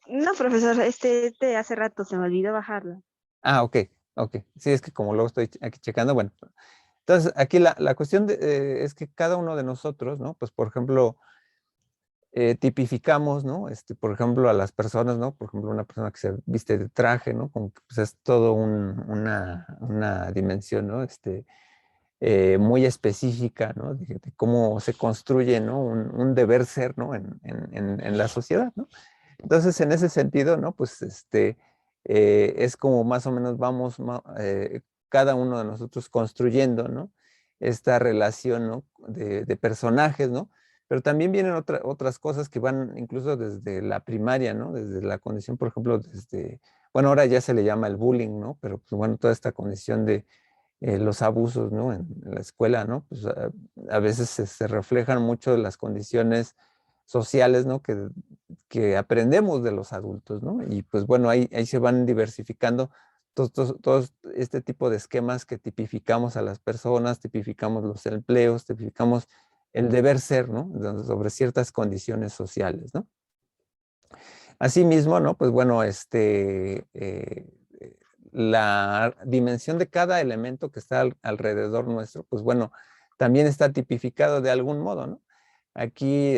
No, profesor, hace rato se me olvidó bajarla. Ok, ok. Sí, es que como luego estoy aquí checando, bueno. Entonces, aquí la cuestión es que cada uno de nosotros, ¿no? Pues, por ejemplo, tipificamos, ¿no? Por ejemplo, a las personas, ¿no? Por ejemplo, una persona que se viste de traje, ¿no? Como que pues, es todo una dimensión, ¿no? Muy específica, ¿no? De cómo se construye, ¿no? Un deber ser, ¿no? En la sociedad, ¿no? Entonces, en ese sentido, ¿no? Pues es como más o menos vamos cada uno de nosotros construyendo, ¿no? Esta relación, ¿no? De personajes, ¿no? Pero también vienen otras cosas que van incluso desde la primaria, ¿no? Desde la condición, por ejemplo, bueno, ahora ya se le llama el bullying, ¿no? Pero pues bueno, toda esta condición de los abusos, ¿no? En la escuela, ¿no? Pues a veces se reflejan mucho de las condiciones sociales, ¿no? Que aprendemos de los adultos, ¿no? Y pues bueno, ahí se van diversificando todos este tipo de esquemas que tipificamos a las personas, tipificamos los empleos, tipificamos el deber ser, ¿no? Sobre ciertas condiciones sociales, ¿no? Asimismo, ¿no? Pues bueno, la dimensión de cada elemento que está alrededor nuestro, pues bueno, también está tipificado de algún modo, ¿no? Aquí,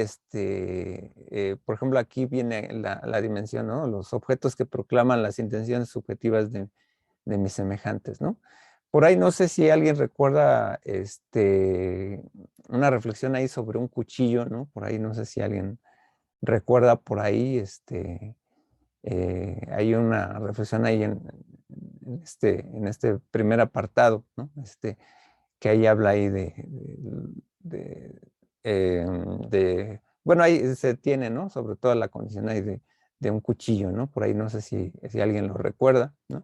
por ejemplo, aquí viene la dimensión, ¿no? Los objetos que proclaman las intenciones subjetivas de mis semejantes, ¿no? Por ahí no sé si alguien recuerda una reflexión ahí sobre un cuchillo, ¿no? Por ahí no sé si alguien recuerda por ahí, hay una reflexión ahí en este primer apartado, ¿no? Que ahí habla ahí de, bueno, ahí se tiene, ¿no? Sobre todo la condición ahí de un cuchillo, ¿no? Por ahí no sé si alguien lo recuerda, ¿no?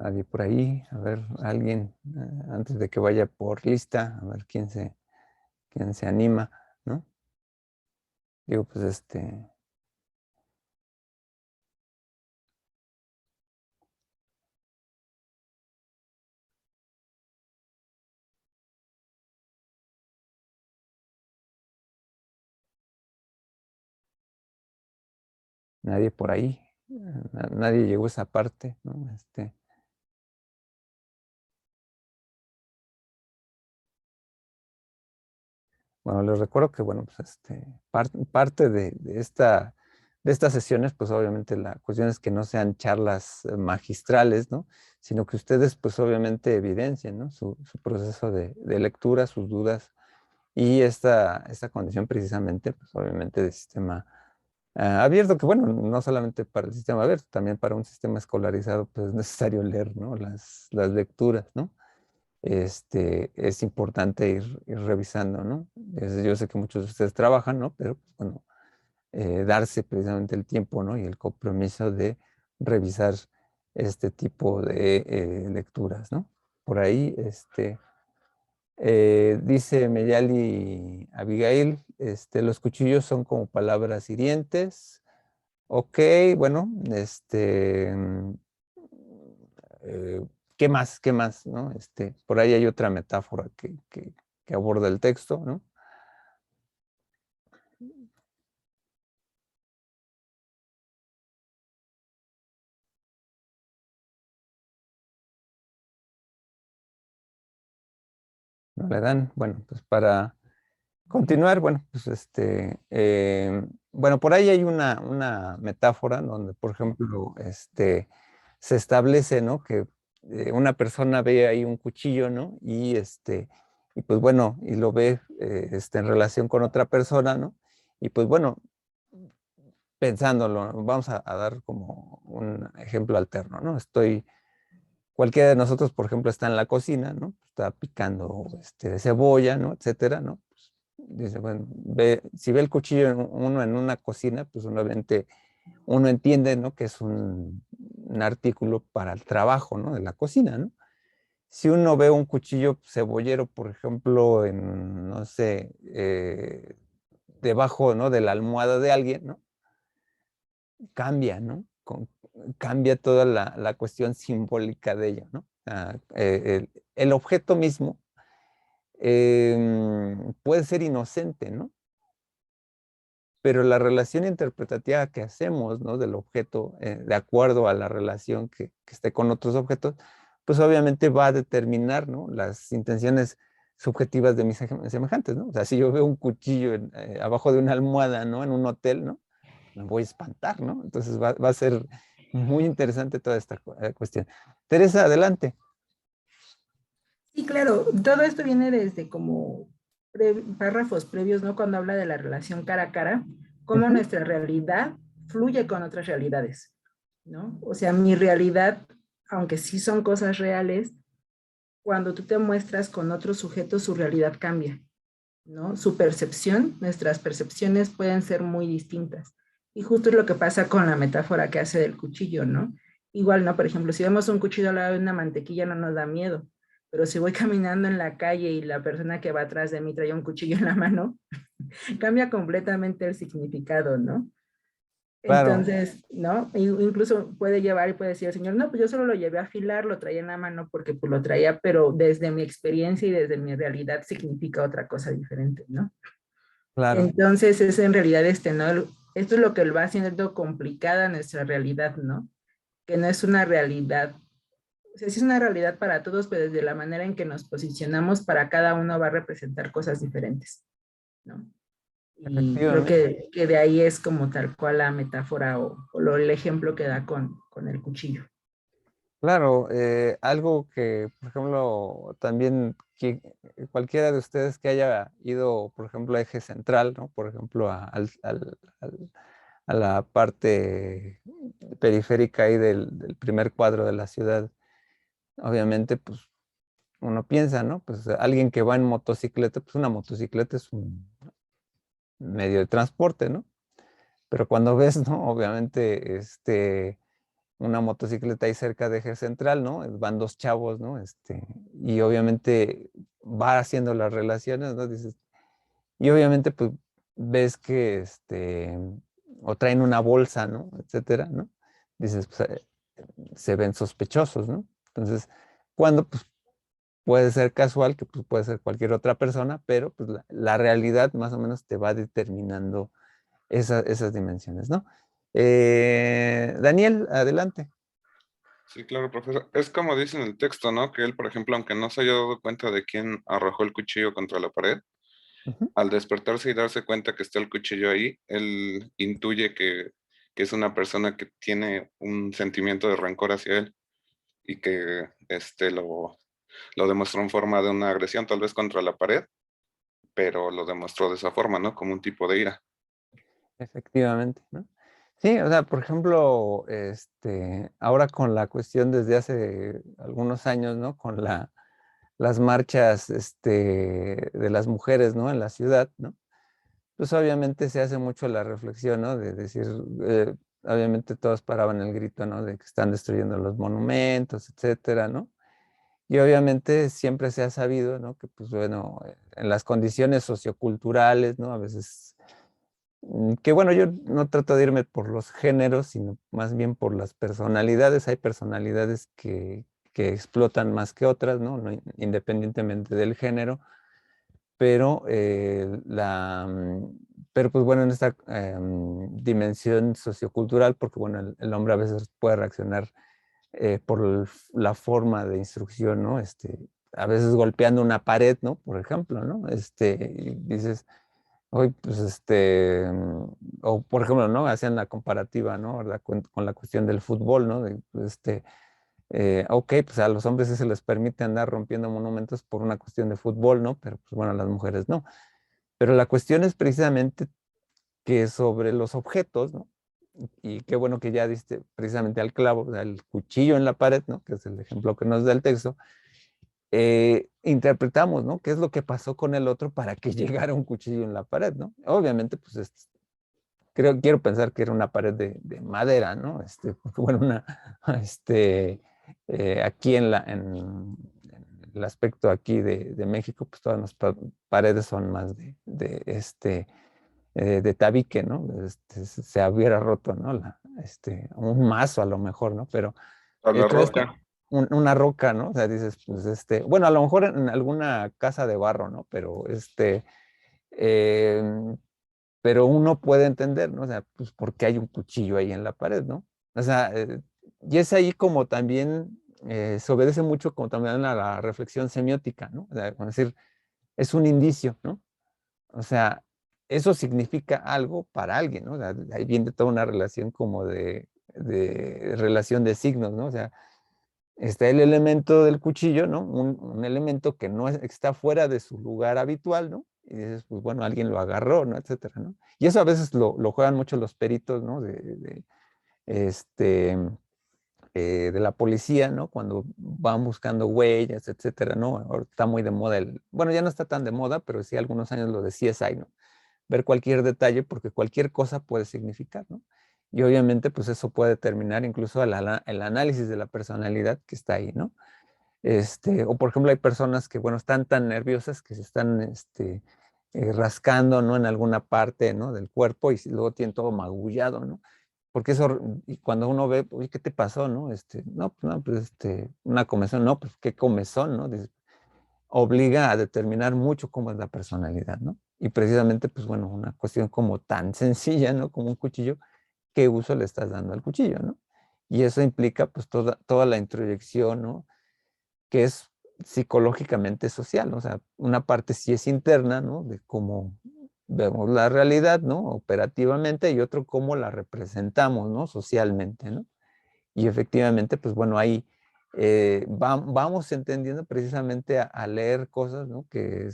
Nadie por ahí, a ver, alguien, antes de que vaya por lista, a ver quién se anima, ¿no? Digo, pues Nadie por ahí. Nadie llegó a esa parte, ¿no? Bueno, les recuerdo que, bueno, pues parte de estas sesiones, pues obviamente la cuestión es que no sean charlas magistrales, ¿no? Sino que ustedes, pues obviamente evidencien, ¿no? Su proceso de lectura, sus dudas y esta condición precisamente, pues obviamente de sistema abierto, que bueno, no solamente para el sistema abierto, también para un sistema escolarizado, pues es necesario leer, ¿no? Las lecturas, ¿no? Es importante ir revisando, ¿no? Yo sé que muchos de ustedes trabajan, ¿no? Pero, pues, bueno, darse precisamente el tiempo, ¿no? Y el compromiso de revisar este tipo de lecturas, ¿no? Por ahí, dice Meyali Abigail, los cuchillos son como palabras hirientes. Ok, bueno, eh, ¿qué más? ¿Qué más? ¿No? Por ahí hay otra metáfora que aborda el texto, ¿no? ¿No le dan? Bueno, pues para continuar, bueno, pues bueno, por ahí hay una metáfora donde, por ejemplo, se establece, ¿no? Que una persona ve ahí un cuchillo, ¿no? Y pues bueno, y lo ve en relación con otra persona, ¿no? Y pues bueno, pensándolo, ¿no? Vamos a dar como un ejemplo alterno, ¿no? Cualquiera de nosotros, por ejemplo, está en la cocina, ¿no? Está picando cebolla, ¿no? Etcétera, ¿no? Pues, dice, bueno, si ve el cuchillo uno en una cocina, pues obviamente uno entiende, ¿no? Que es un artículo para el trabajo, ¿no? De la cocina, ¿no? Si uno ve un cuchillo cebollero, por ejemplo, no sé, debajo, ¿no? De la almohada de alguien, ¿no? Cambia, ¿no? Cambia toda la cuestión simbólica de ello, ¿no? El objeto mismo puede ser inocente, ¿no? Pero la relación interpretativa que hacemos, ¿no? Del objeto, de acuerdo a la relación que esté con otros objetos, pues obviamente va a determinar, ¿no? Las intenciones subjetivas de mis semejantes, ¿no? O sea, si yo veo un cuchillo abajo de una almohada, ¿no? En un hotel, ¿no? Me voy a espantar, ¿no? Entonces va a ser muy interesante toda esta cuestión. Teresa, adelante. Sí, claro, todo esto viene desde como párrafos previos, ¿no? Cuando habla de la relación cara a cara, cómo Ujú. nuestra realidad fluye con otras realidades, ¿no? O sea, mi realidad, aunque sí son cosas reales, cuando tú te muestras con otro sujeto, su realidad cambia, ¿no? Su percepción, nuestras percepciones pueden ser muy distintas. Y justo es lo que pasa con la metáfora que hace del cuchillo, ¿no? Igual, ¿no? Por ejemplo, si vemos un cuchillo al lado de una mantequilla no nos da miedo, pero si voy caminando en la calle y la persona que va atrás de mí trae un cuchillo en la mano, cambia completamente el significado, ¿no? Claro, Entonces, ¿no? Incluso puede llevar y puede decir el señor, no, pues yo solo lo llevé a afilar, lo traía en la mano porque pues lo traía, pero desde mi experiencia y desde mi realidad significa otra cosa diferente, ¿no? claro. Entonces es en realidad ¿no? Esto es lo que lo va haciendo complicada nuestra realidad, ¿no? Que no es una realidad, o sea, sí es una realidad para todos, pero desde la manera en que nos posicionamos, para cada uno va a representar cosas diferentes, ¿no? Y creo Efectivamente. que de ahí es como tal cual la metáfora el ejemplo que da con el cuchillo. Claro, algo que, por ejemplo, también cualquiera de ustedes que haya ido, por ejemplo, a Eje Central, ¿no? Por ejemplo, a la parte periférica ahí del primer cuadro de la ciudad, obviamente, pues uno piensa, ¿no? Pues alguien que va en motocicleta, pues una motocicleta es un medio de transporte, ¿no? Pero cuando ves, ¿no? Obviamente, una motocicleta ahí cerca de Eje Central, ¿no? Van dos chavos, ¿no? Y obviamente va haciendo las relaciones, ¿no? Dices, y obviamente, pues, ves que, o traen una bolsa, ¿no? Etcétera, ¿no? Dices, pues, se ven sospechosos, ¿no? Entonces, cuando, pues, puede ser casual, que pues, puede ser cualquier otra persona, pero pues la realidad más o menos te va determinando esas dimensiones, ¿no? Daniel, adelante. Sí, claro, profesor. Es como dice en el texto, ¿no? Que él, por ejemplo, aunque no se haya dado cuenta de quién arrojó el cuchillo contra la pared, Ujú. al despertarse y darse cuenta que está el cuchillo ahí, él intuye que es una persona que tiene un sentimiento de rencor hacia él y que lo demostró en forma de una agresión, tal vez contra la pared, pero lo demostró de esa forma, ¿no? Como un tipo de ira. Efectivamente, ¿no? Sí, o sea, por ejemplo, ahora con la cuestión desde hace algunos años, ¿no? Con las marchas, de las mujeres, ¿no? En la ciudad, ¿no? Pues obviamente se hace mucho la reflexión, ¿no? De decir, obviamente todos paraban el grito, ¿no? De que están destruyendo los monumentos, etcétera, ¿no? Y obviamente siempre se ha sabido, ¿no? Que pues bueno, en las condiciones socioculturales, ¿no? A veces que bueno, yo no trato de irme por los géneros, sino más bien por las personalidades. Hay personalidades que explotan más que otras, ¿no? Independientemente del género, pero, pero pues bueno, en esta dimensión sociocultural, porque bueno, el hombre a veces puede reaccionar por la forma de instrucción, ¿no? A veces golpeando una pared, ¿no? Por ejemplo, ¿no? Y dices, hoy, pues, o por ejemplo, ¿no? Hacían la comparativa, ¿no? ¿Verdad? Con la cuestión del fútbol, ¿no? Ok, pues a los hombres sí se les permite andar rompiendo monumentos por una cuestión de fútbol, ¿no? Pero pues bueno, a las mujeres no. Pero la cuestión es precisamente que sobre los objetos, ¿no? Y qué bueno que ya diste precisamente al clavo, o sea, el cuchillo en la pared, ¿no? Que es el ejemplo que nos da el texto. Interpretamos, ¿no? ¿Qué es lo que pasó con el otro para que llegara un cuchillo en la pared, ¿no? Obviamente, pues quiero pensar que era una pared de madera, ¿no? Porque, bueno, aquí en el aspecto aquí de México, pues todas las paredes son más de tabique, ¿no? Se hubiera roto, ¿no? Un mazo a lo mejor, ¿no? Pero A la toda esta, roca. una roca, ¿no? O sea, dices, pues bueno, a lo mejor en alguna casa de barro, ¿no? Em, pero uno puede entender, ¿no? O sea, pues porque hay un cuchillo ahí en la pared, ¿no? O sea, y es ahí como también se obedece mucho como también a la reflexión semiótica, ¿no? O sea, como decir, es un indicio, ¿no? O sea, eso significa algo para alguien, ¿no? O sea, ahí viene toda una relación como de relación de signos, ¿no? O sea, está el elemento del cuchillo, ¿no? Un elemento que no está fuera de su lugar habitual, ¿no? Y dices, pues bueno, alguien lo agarró, ¿no? Etcétera, ¿no? Y eso a veces lo juegan mucho los peritos, ¿no? Este, de la policía, ¿no? Cuando van buscando huellas, etcétera, ¿no? Ahora está muy de moda bueno, ya no está tan de moda, pero sí algunos años lo de CSI, ¿no? Ver cualquier detalle porque cualquier cosa puede significar, ¿no? Y obviamente, pues eso puede determinar incluso el análisis de la personalidad que está ahí, ¿no? O por ejemplo, hay personas que, bueno, están tan nerviosas que se están, rascando, ¿no? En alguna parte, ¿no? Del cuerpo y luego tienen todo magullado, ¿no? Porque eso, y cuando uno ve, oye, ¿qué te pasó, no? No, pues, no, pues, una comezón, no, pues, ¿qué comezón, no? Obliga a determinar mucho cómo es la personalidad, ¿no? Y precisamente, pues, bueno, una cuestión como tan sencilla, ¿no? Como un cuchillo, ¿qué uso le estás dando al cuchillo, no? Y eso implica, pues, toda la introyección, ¿no? Que es psicológicamente social, ¿no? O sea, una parte sí es interna, ¿no? De cómo vemos la realidad, ¿no? Operativamente, y otro cómo la representamos, ¿no? Socialmente, ¿no? Y efectivamente, pues bueno, ahí vamos entendiendo precisamente a leer cosas, ¿no? Que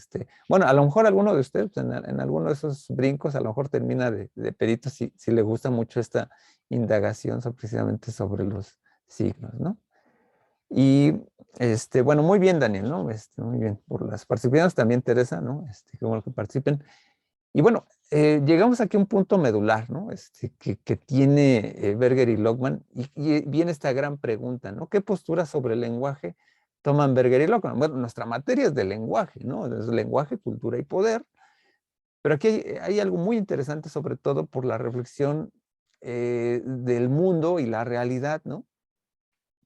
bueno, a lo mejor alguno de ustedes pues, en alguno de esos brincos a lo mejor termina de perito si le gusta mucho esta indagación precisamente sobre los signos, ¿no? Y bueno, muy bien, Daniel, ¿no? Muy bien, por las participaciones también, Teresa, ¿no? Qué bueno que participen. Y bueno, llegamos aquí a un punto medular, ¿no? Que tiene Berger y Lockman, y viene esta gran pregunta, ¿no? ¿Qué postura sobre el lenguaje toman Berger y Lockman? Bueno, nuestra materia es de lenguaje, ¿no? Es lenguaje, cultura y poder, pero aquí hay algo muy interesante, sobre todo por la reflexión del mundo y la realidad, ¿no?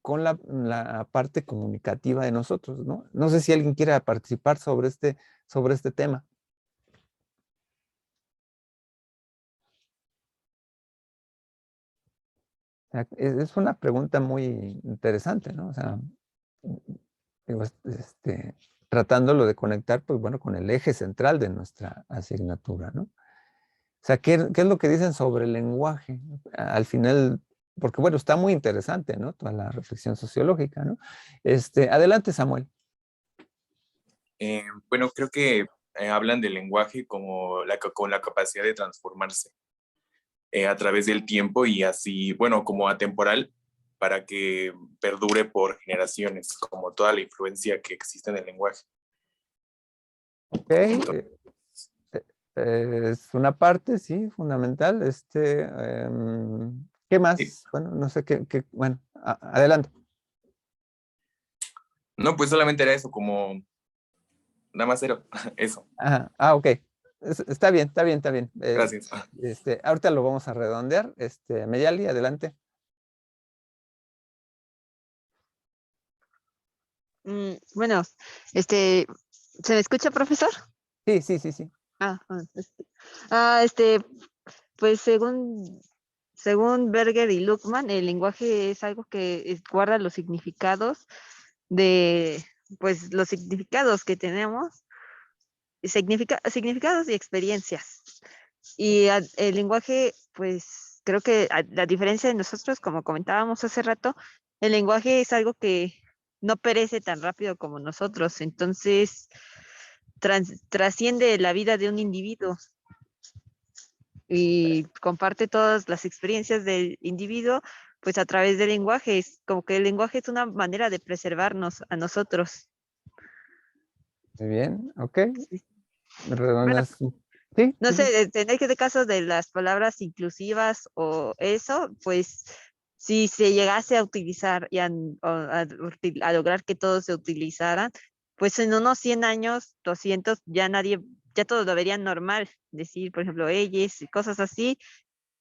Con la parte comunicativa de nosotros, ¿no? No sé si alguien quiera participar sobre este tema. O sea, es una pregunta muy interesante, ¿no? O sea, digo, tratándolo de conectar, pues bueno, con el eje central de nuestra asignatura, ¿no? O sea, ¿qué es lo que dicen sobre el lenguaje? Al final, porque bueno, está muy interesante, ¿no? Toda la reflexión sociológica, ¿no? Adelante, Samuel. Bueno, creo que hablan del lenguaje como con la capacidad de transformarse a través del tiempo y así, bueno, como atemporal para que perdure por generaciones, como toda la influencia que existe en el lenguaje. Ok, es una parte, sí, fundamental. ¿Qué Sí. más? Bueno, no sé bueno, adelante. No, pues solamente era eso, como nada más era eso. Ajá, ok. Está bien, está bien, está bien. Gracias. Ahorita lo vamos a redondear. Meyali, adelante. Bueno, ¿se me escucha, profesor? Sí, sí, sí, sí. Ah, ah, pues según Berger y Luckman, el lenguaje es algo que guarda los significados de, pues los significados que tenemos, significados y experiencias. Y el lenguaje, pues creo que a la diferencia de nosotros, como comentábamos hace rato, el lenguaje es algo que no perece tan rápido como nosotros, entonces trasciende la vida de un individuo y comparte todas las experiencias del individuo, pues a través del lenguaje. Es como que el lenguaje es una manera de preservarnos a nosotros. Muy bien, ok. Sí. Bueno, Redondeas. Sí, no sí, sí. sé, en este caso de las palabras inclusivas o eso, pues si se llegase a utilizar y a lograr que todos se utilizaran, pues en unos 100 años, 200, ya todos lo verían normal, decir, por ejemplo, ellos y cosas así,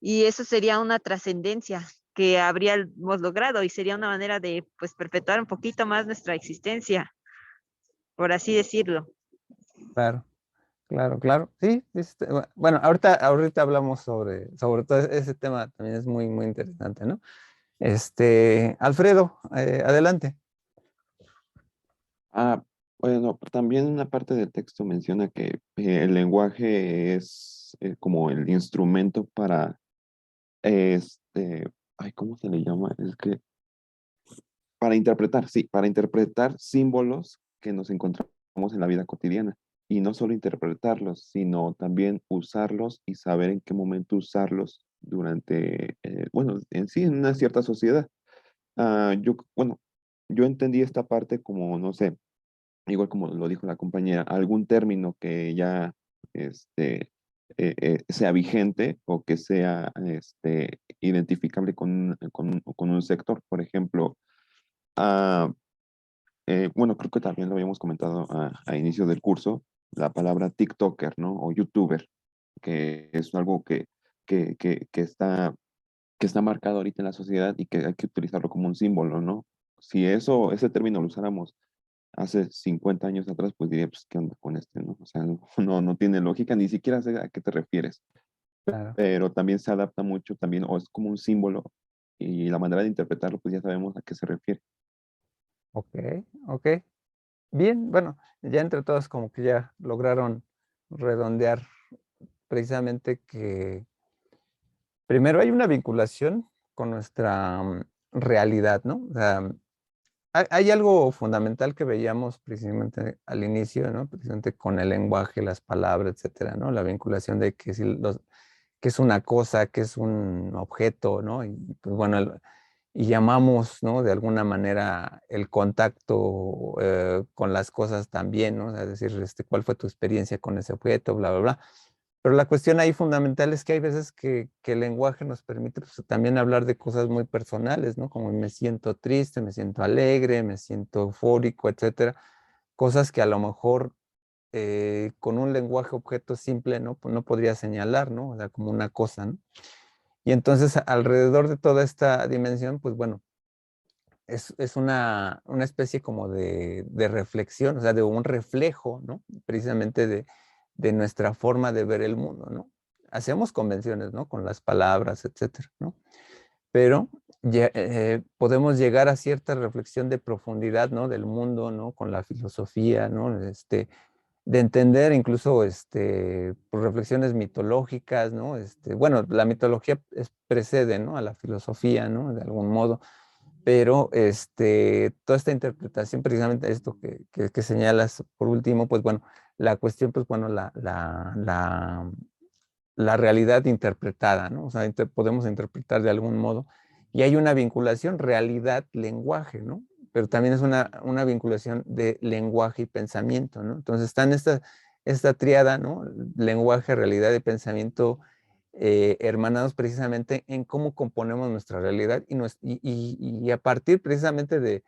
y eso sería una trascendencia que habríamos logrado y sería una manera de, pues, perpetuar un poquito más nuestra existencia, por así decirlo. Claro, claro, claro. Sí, bueno, ahorita hablamos sobre todo ese tema, también es muy, muy interesante, ¿no? Alfredo, adelante. Ah, bueno, también una parte del texto menciona que el lenguaje es como el instrumento para, ay, ¿cómo se le llama? Es que para interpretar, sí, para interpretar símbolos que nos encontramos en la vida cotidiana. Y no solo interpretarlos, sino también usarlos y saber en qué momento usarlos durante, bueno, en sí, en una cierta sociedad. Bueno, yo entendí esta parte como, no sé, igual como lo dijo la compañera, algún término que ya sea vigente o que sea identificable con un sector. Por ejemplo, ah, bueno, creo que también lo habíamos comentado a inicio del curso, la palabra TikToker, ¿no? O YouTuber, que es algo que está marcado ahorita en la sociedad y que hay que utilizarlo como un símbolo, ¿no? Si ese término lo usáramos hace 50 años atrás, pues diría, pues, ¿qué onda con ¿no? O sea, no tiene lógica, ni siquiera sé a qué te refieres, Claro. pero también se adapta mucho, también, o es como un símbolo, y la manera de interpretarlo, pues ya sabemos a qué se refiere. Ok, ok. Bien, bueno, ya entre todos como que ya lograron redondear precisamente que primero hay una vinculación con nuestra realidad, ¿no? O sea, hay algo fundamental que veíamos precisamente al inicio, ¿no? Precisamente con el lenguaje, las palabras, etcétera, ¿no? La vinculación de que, si que es una cosa, que es un objeto, ¿no? Y pues bueno, y llamamos, ¿no? De alguna manera el contacto con las cosas también, ¿no? O sea, decir, ¿cuál fue tu experiencia con ese objeto? Bla, bla, bla. Pero la cuestión ahí fundamental es que hay veces que el lenguaje nos permite pues, también hablar de cosas muy personales, ¿no? Como me siento triste, me siento alegre, me siento eufórico, etcétera. Cosas que a lo mejor con un lenguaje objeto simple, ¿no? Pues no podría señalar, ¿no? O sea, como una cosa, ¿no? Y entonces alrededor de toda esta dimensión, pues bueno, es una especie como de reflexión, o sea, de un reflejo, ¿no? Precisamente de nuestra forma de ver el mundo, ¿no? Hacemos convenciones, ¿no? Con las palabras, etcétera, ¿no? Pero podemos llegar a cierta reflexión de profundidad, ¿no? Del mundo, ¿no? Con la filosofía, ¿no? De entender incluso por reflexiones mitológicas, ¿no? Bueno, la mitología precede, ¿no? A la filosofía, ¿no? De algún modo, pero toda esta interpretación, precisamente esto que señalas por último, pues bueno, la cuestión, pues bueno, la realidad interpretada, ¿no? O sea, podemos interpretar de algún modo. Y hay una vinculación realidad-lenguaje, ¿no? Pero también es una vinculación de lenguaje y pensamiento, ¿no? Entonces están esta tríada, ¿no? Lenguaje, realidad y pensamiento hermanados precisamente en cómo componemos nuestra realidad y a partir precisamente de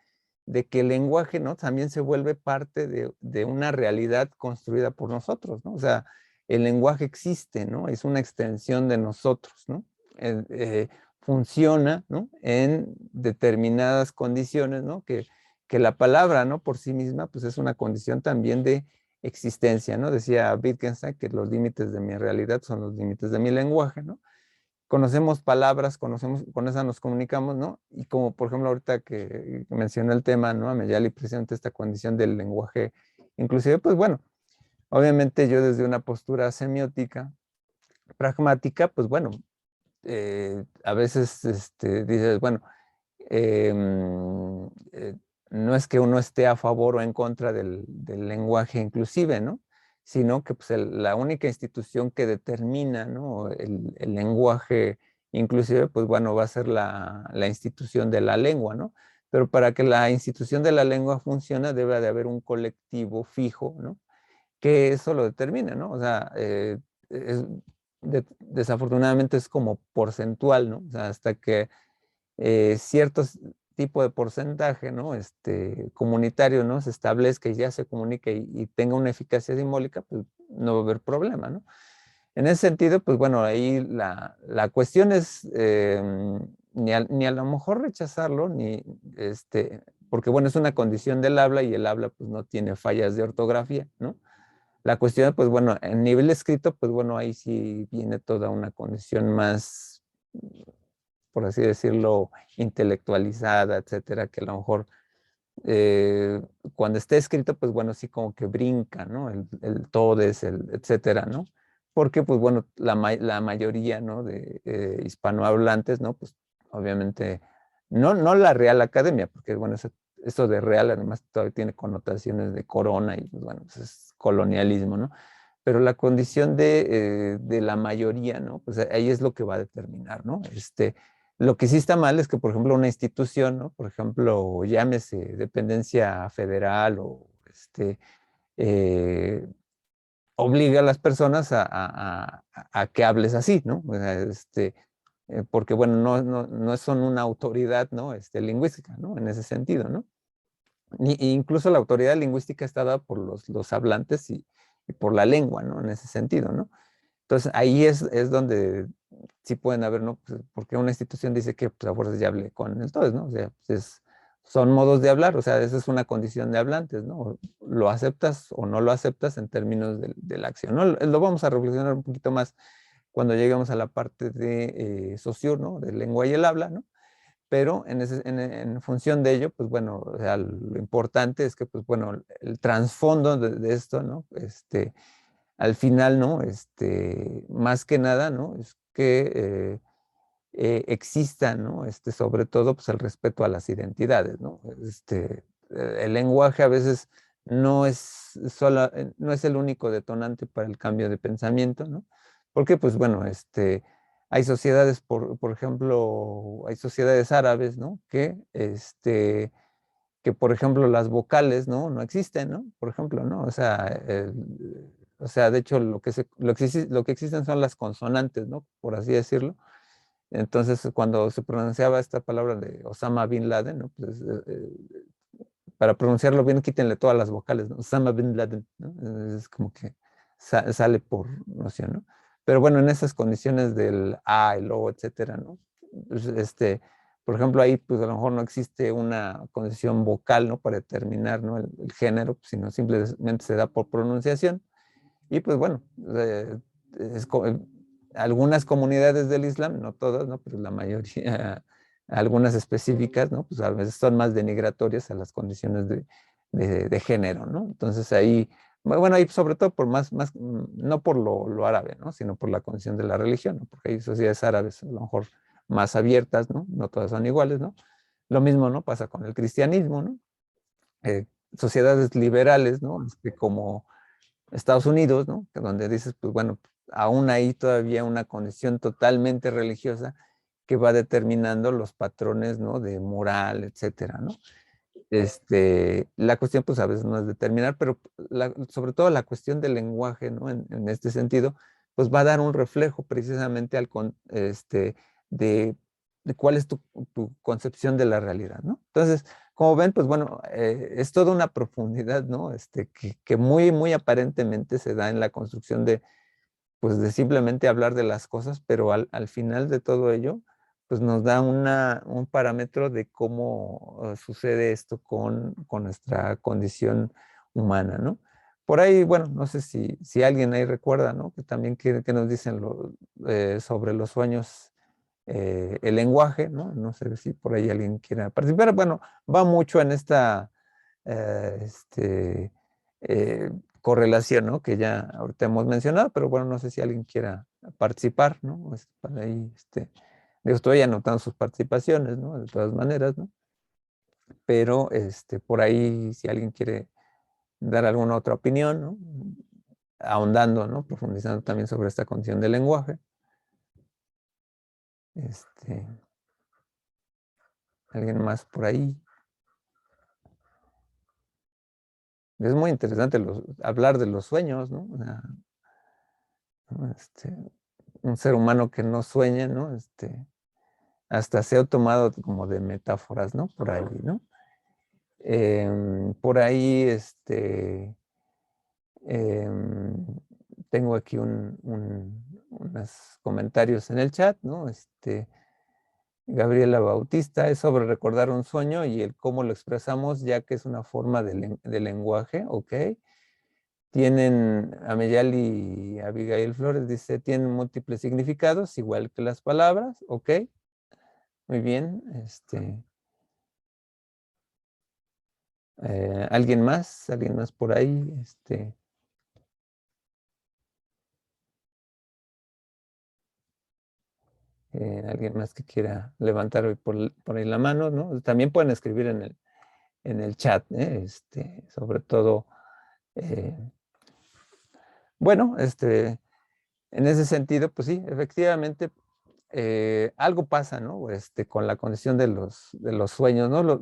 que el lenguaje, ¿no? También se vuelve parte de una realidad construida por nosotros, ¿no? O sea, el lenguaje existe, ¿no? Es una extensión de nosotros, ¿no? Funciona, ¿no? En determinadas condiciones, ¿no? Que la palabra, ¿no? Por sí misma, pues es una condición también de existencia, ¿no? Decía Wittgenstein que los límites de mi realidad son los límites de mi lenguaje, ¿no? Conocemos palabras, con esas nos comunicamos, ¿no? Y como por ejemplo ahorita que mencioné el tema, ¿no? Ameyali presenta esta condición del lenguaje inclusive, pues bueno, obviamente yo desde una postura semiótica, pragmática, pues bueno, a veces dices, bueno, no es que uno esté a favor o en contra del lenguaje inclusive, ¿no? Sino que pues, la única institución que determina, ¿no? el lenguaje inclusive, pues bueno, va a ser la institución de la lengua, ¿no? Pero para que la institución de la lengua funcione, debe de haber un colectivo fijo, ¿no? Que eso lo determina, ¿no? O sea, desafortunadamente es como porcentual, ¿no? O sea, hasta que cierto tipo de porcentaje, ¿no? Comunitario, ¿no? Se establezca y ya se comunique y tenga una eficacia simbólica, pues no va a haber problema, ¿no? En ese sentido, pues bueno, ahí la cuestión es ni a lo mejor rechazarlo, ni porque bueno, es una condición del habla y el habla pues no tiene fallas de ortografía, ¿no? La cuestión, pues bueno, en nivel escrito, pues bueno, ahí sí viene toda una condición más, por así decirlo, intelectualizada, etcétera, que a lo mejor cuando esté escrito, pues bueno, sí como que brinca, ¿no? El todes, etcétera, ¿no? Porque, pues bueno, la mayoría, ¿no? De hispanohablantes, ¿no? Pues obviamente, no la Real Academia, porque, bueno, eso de real además todavía tiene connotaciones de corona y, pues, bueno, pues es colonialismo, ¿no? Pero la condición de la mayoría, ¿no? Pues ahí es lo que va a determinar, ¿no? Lo que sí está mal es que, por ejemplo, una institución, ¿no? Por ejemplo, llámese dependencia federal o eh, obliga a las personas a que hables así, ¿no? O sea, porque, bueno, no son una autoridad, ¿no? Lingüística, ¿no? En ese sentido, ¿no? Incluso la autoridad lingüística está dada por los hablantes y por la lengua, ¿no? En ese sentido, ¿no? Entonces, ahí es donde sí pueden haber, ¿no? Pues, porque una institución dice que pues, a fuerzas ya hable con el todos, ¿no? O sea, pues, son modos de hablar, o sea, esa es una condición de hablantes, ¿no? Lo aceptas o no lo aceptas en términos de la acción, ¿no? Lo vamos a reflexionar un poquito más cuando lleguemos a la parte de socio, ¿no? De lengua y el habla, ¿no? Pero en función de ello, pues bueno, o sea, lo importante es que, pues bueno, el trasfondo de esto, ¿no? Al final, ¿no? Más que nada, ¿no? Es que exista, ¿no? Sobre todo, pues el respeto a las identidades, ¿no? El lenguaje a veces no es el único detonante para el cambio de pensamiento, ¿no? Porque, pues bueno, hay sociedades, por ejemplo, hay sociedades árabes, ¿no? Que, por ejemplo, las vocales, ¿no? No existen, ¿no? Por ejemplo, ¿no? O sea, de hecho, lo que existen son las consonantes, ¿no? Por así decirlo. Entonces, cuando se pronunciaba esta palabra de Osama Bin Laden, ¿no? Pues, para pronunciarlo bien, quítenle todas las vocales, ¿no? Osama Bin Laden, ¿no? Es como que sale por noción, ¿no? Pero bueno, en esas condiciones del A, el O, etcétera, ¿no? Pues, por ejemplo, ahí pues a lo mejor no existe una condición vocal, ¿no? Para determinar, ¿no? el género, sino simplemente se da por pronunciación. Y pues bueno, es algunas comunidades del Islam, no todas, ¿no? Pero la mayoría algunas específicas, ¿no? Pues a veces son más denigratorias a las condiciones de género, ¿no? Entonces ahí, bueno, ahí sobre todo por no por lo árabe, ¿no? Sino por la condición de la religión, ¿no? Porque hay sociedades árabes a lo mejor más abiertas, ¿no? No todas son iguales, ¿no? Lo mismo, ¿no? Pasa con el cristianismo, ¿no? Sociedades liberales, ¿no? Que como Estados Unidos, ¿no? Que donde dices, pues bueno, aún hay todavía una condición totalmente religiosa que va determinando los patrones, ¿no? De moral, etcétera, ¿no? La cuestión, pues a veces no es determinar, pero sobre todo la cuestión del lenguaje, ¿no? En este sentido, pues va a dar un reflejo precisamente de, de cuál es tu concepción de la realidad, ¿no? Entonces, como ven, pues bueno, es toda una profundidad, ¿no? Que muy, muy aparentemente se da en la construcción pues de simplemente hablar de las cosas, pero al final de todo ello, pues nos da un parámetro de cómo sucede esto con nuestra condición humana, ¿no? Por ahí, bueno, no sé si alguien ahí recuerda, ¿no? Que también que nos dicen sobre los sueños, el lenguaje, ¿no? No sé si por ahí alguien quiera participar. Bueno, va mucho en esta, eh, este, eh, correlación, ¿no? Que ya ahorita hemos mencionado, pero bueno, no sé si alguien quiera participar, ¿no? Para ahí, yo estoy anotando sus participaciones, ¿no? De todas maneras, ¿no? Pero por ahí, si alguien quiere dar alguna otra opinión, ¿no? Ahondando, ¿no? Profundizando también sobre esta condición del lenguaje. ¿Alguien más por ahí? Es muy interesante hablar de los sueños, ¿no? O sea, ¿no? Un ser humano que no sueña, ¿no? Hasta se ha tomado como de metáforas, ¿no? Por ahí, ¿no? Por ahí, em, tengo aquí unos comentarios en el chat, ¿no? Gabriela Bautista, es sobre recordar un sueño y el cómo lo expresamos, ya que es una forma de lenguaje, ¿ok? Tienen, Ameyali y Abigail Flores dice, tienen múltiples significados, igual que las palabras, ¿ok? Muy bien, ¿alguien más? ¿Alguien más por ahí? ¿Alguien más que quiera levantar hoy por ahí la mano, ¿no? También pueden escribir en el chat, sobre todo, eh, bueno, en ese sentido, pues sí, efectivamente, algo pasa, ¿no? Con la condición de los sueños, ¿no?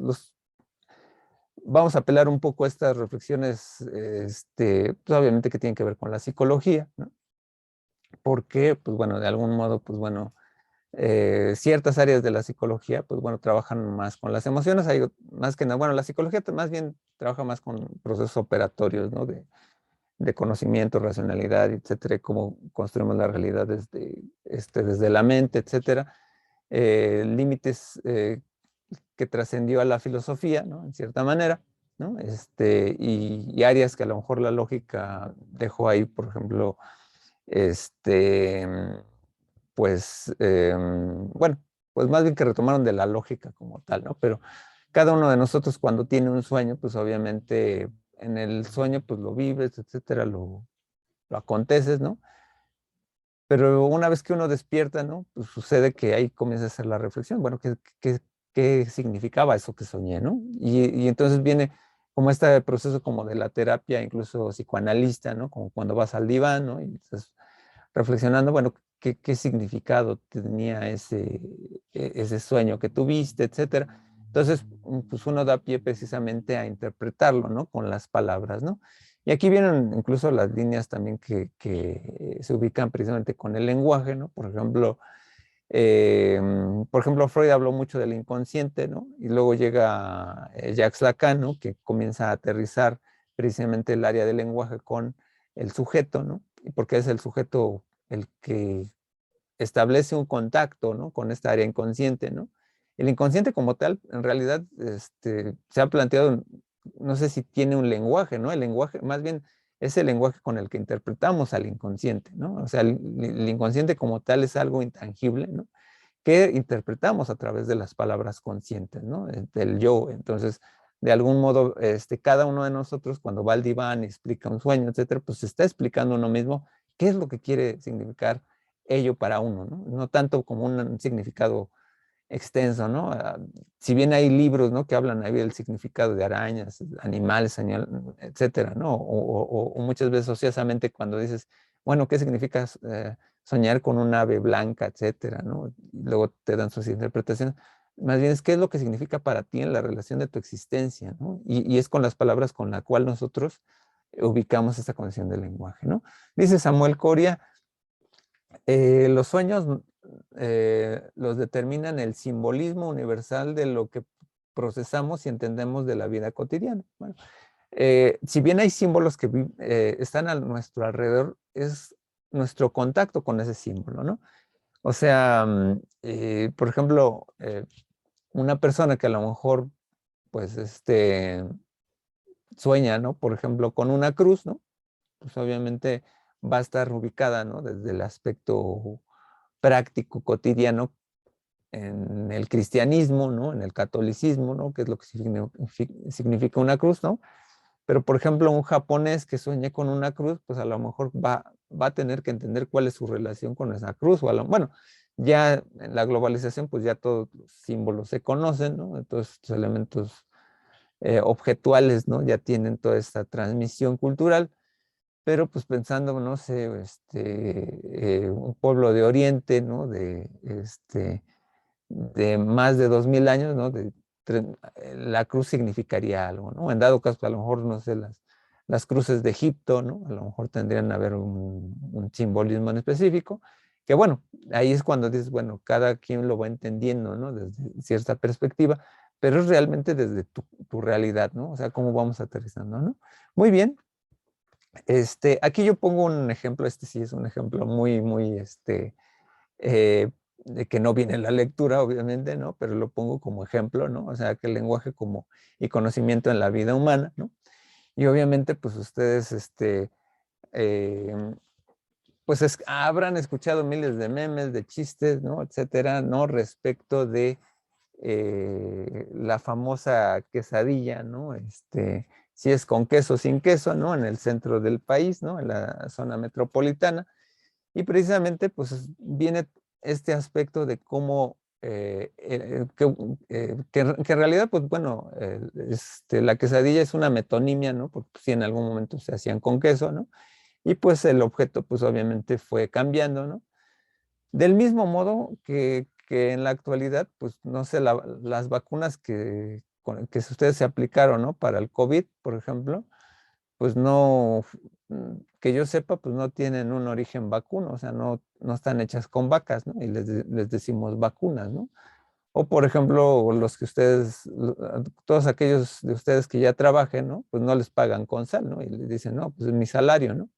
Vamos a apelar un poco a estas reflexiones, pues obviamente que tienen que ver con la psicología, ¿no? Porque, pues bueno, de algún modo, pues bueno, ciertas áreas de la psicología, pues bueno, trabajan más con las emociones, hay más que nada, bueno, la psicología más bien trabaja más con procesos operatorios, ¿no? De conocimiento, racionalidad, etcétera, y cómo construimos la realidad desde la mente, etcétera. Límites que trascendió a la filosofía, ¿no? En cierta manera, ¿no? Y áreas que a lo mejor la lógica dejó ahí, por ejemplo, pues, bueno, pues más bien que retomaron de la lógica como tal, ¿no? Pero cada uno de nosotros cuando tiene un sueño, pues obviamente en el sueño pues lo vives, etcétera, lo aconteces, ¿no? Pero una vez que uno despierta, ¿no? Pues sucede que ahí comienza a hacer la reflexión, bueno, ¿qué significaba eso que soñé, ¿no? Y entonces viene como este proceso como de la terapia, incluso psicoanalista, ¿no? Como cuando vas al diván, ¿no? Y estás reflexionando, bueno, ¿qué significado tenía ese sueño que tuviste, etcétera? Entonces, pues uno da pie precisamente a interpretarlo, ¿no? Con las palabras, ¿no? Y aquí vienen incluso las líneas también que se ubican precisamente con el lenguaje, ¿no? Por ejemplo, Freud habló mucho del inconsciente, ¿no? Y luego llega Jacques Lacan, ¿no? Que comienza a aterrizar precisamente el área del lenguaje con el sujeto, ¿no? Y porque es el sujeto el que establece un contacto, ¿no? Con esta área inconsciente, ¿no? El inconsciente como tal, en realidad, se ha planteado, no sé si tiene un lenguaje, ¿no? El lenguaje, más bien, es el lenguaje con el que interpretamos al inconsciente, ¿no? O sea, el inconsciente como tal es algo intangible, ¿no? que interpretamos a través de las palabras conscientes, ¿no? Del yo. Entonces, de algún modo, cada uno de nosotros cuando va al diván y explica un sueño, etcétera, pues se está explicando uno mismo qué es lo que quiere significar ello para uno, ¿no? No tanto como un significado extenso, ¿no? Si bien hay libros, ¿no?, que hablan ahí del significado de arañas, animales, etcétera, ¿no? O muchas veces ociosamente cuando dices, bueno, ¿qué significa soñar con un ave blanca, etcétera, ¿no? Y luego te dan sus interpretaciones. Más bien es qué es lo que significa para ti en la relación de tu existencia, ¿no? Y es con las palabras con las cuales nosotros ubicamos esta condición del lenguaje, ¿no? Dice Samuel Coria, los sueños los determinan el simbolismo universal de lo que procesamos y entendemos de la vida cotidiana. Bueno, si bien hay símbolos que están a nuestro alrededor, es nuestro contacto con ese símbolo, ¿no? O sea, por ejemplo, una persona que a lo mejor, pues, sueña, ¿no? Por ejemplo, con una cruz, ¿no? Pues obviamente va a estar ubicada, ¿no?, desde el aspecto práctico, cotidiano, en el cristianismo, ¿no?, en el catolicismo, ¿no?, que es lo que significa una cruz, ¿no? Pero, por ejemplo, un japonés que sueñe con una cruz, pues a lo mejor va a tener que entender cuál es su relación con esa cruz. Bueno, ya en la globalización, pues ya todos los símbolos se conocen, ¿no? Entonces, estos elementos objetuales, ¿no?, ya tienen toda esta transmisión cultural. Pero pues pensando, no sé, un pueblo de Oriente, ¿no? De más de 2000 años, ¿no? La cruz significaría algo, ¿no? En dado caso, a lo mejor, no sé, las cruces de Egipto, ¿no? A lo mejor tendrían a haber un simbolismo en específico, que bueno, ahí es cuando dices, bueno, cada quien lo va entendiendo, ¿no? Desde cierta perspectiva, pero es realmente desde tu realidad, ¿no? O sea, cómo vamos aterrizando, ¿no? Muy bien. Aquí yo pongo un ejemplo, sí es un ejemplo muy, muy, de que no viene en la lectura, obviamente, ¿no? Pero lo pongo como ejemplo, ¿no? O sea, que el lenguaje y conocimiento en la vida humana, ¿no? Y obviamente, pues ustedes, pues habrán escuchado miles de memes, de chistes, ¿no? Etcétera, ¿no? Respecto de la famosa quesadilla, ¿no? Si es con queso o sin queso, ¿no? En el centro del país, ¿no? En la zona metropolitana. Y precisamente, pues, viene este aspecto de cómo, que en realidad, pues, bueno, la quesadilla es una metonimia, ¿no? Porque sí, en algún momento se hacían con queso, ¿no? Y pues el objeto, pues, obviamente fue cambiando, ¿no? Del mismo modo que en la actualidad, pues, no sé, las vacunas que ustedes se aplicaron, ¿no? Para el COVID, por ejemplo, pues no, que yo sepa, pues no tienen un origen vacuno, o sea, no están hechas con vacas, ¿no? Y les decimos vacunas, ¿no? O, por ejemplo, todos aquellos de ustedes que ya trabajen, ¿no? Pues no les pagan con sal, ¿no? Y les dicen, no, pues es mi salario, ¿no?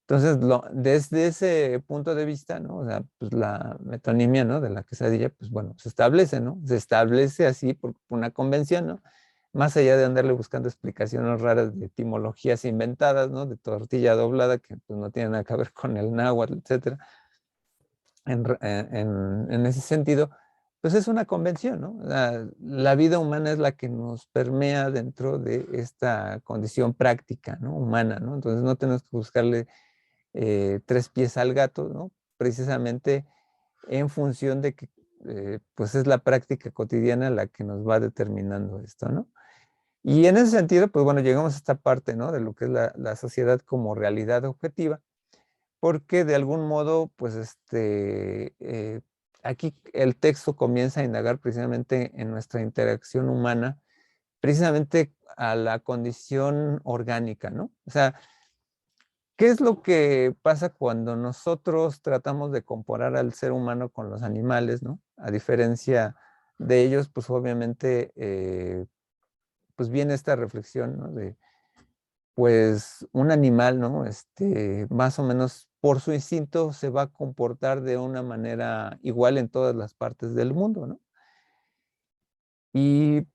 Entonces, desde ese punto de vista, ¿no? O sea, pues la metonimia, ¿no?, de la quesadilla, pues bueno, se establece, ¿no? Se establece así por una convención, ¿no? Más allá de andarle buscando explicaciones raras de etimologías inventadas, ¿no? De tortilla doblada, que pues no tienen nada que ver con el náhuatl, etcétera. En ese sentido, pues es una convención, ¿no? La vida humana es la que nos permea dentro de esta condición práctica, ¿no? Humana, ¿no? Entonces no tenemos que buscarle tres pies al gato, ¿no? Precisamente en función de que pues es la práctica cotidiana la que nos va determinando esto, ¿no? Y en ese sentido, pues bueno, llegamos a esta parte, ¿no? De lo que es la sociedad como realidad objetiva, porque de algún modo, pues aquí el texto comienza a indagar precisamente en nuestra interacción humana, precisamente a la condición orgánica, ¿no? O sea, ¿qué es lo que pasa cuando nosotros tratamos de comparar al ser humano con los animales, ¿no? A diferencia de ellos, pues obviamente, pues viene esta reflexión, ¿no? De, pues, un animal, ¿no? Más o menos por su instinto se va a comportar de una manera igual en todas las partes del mundo, ¿no? Y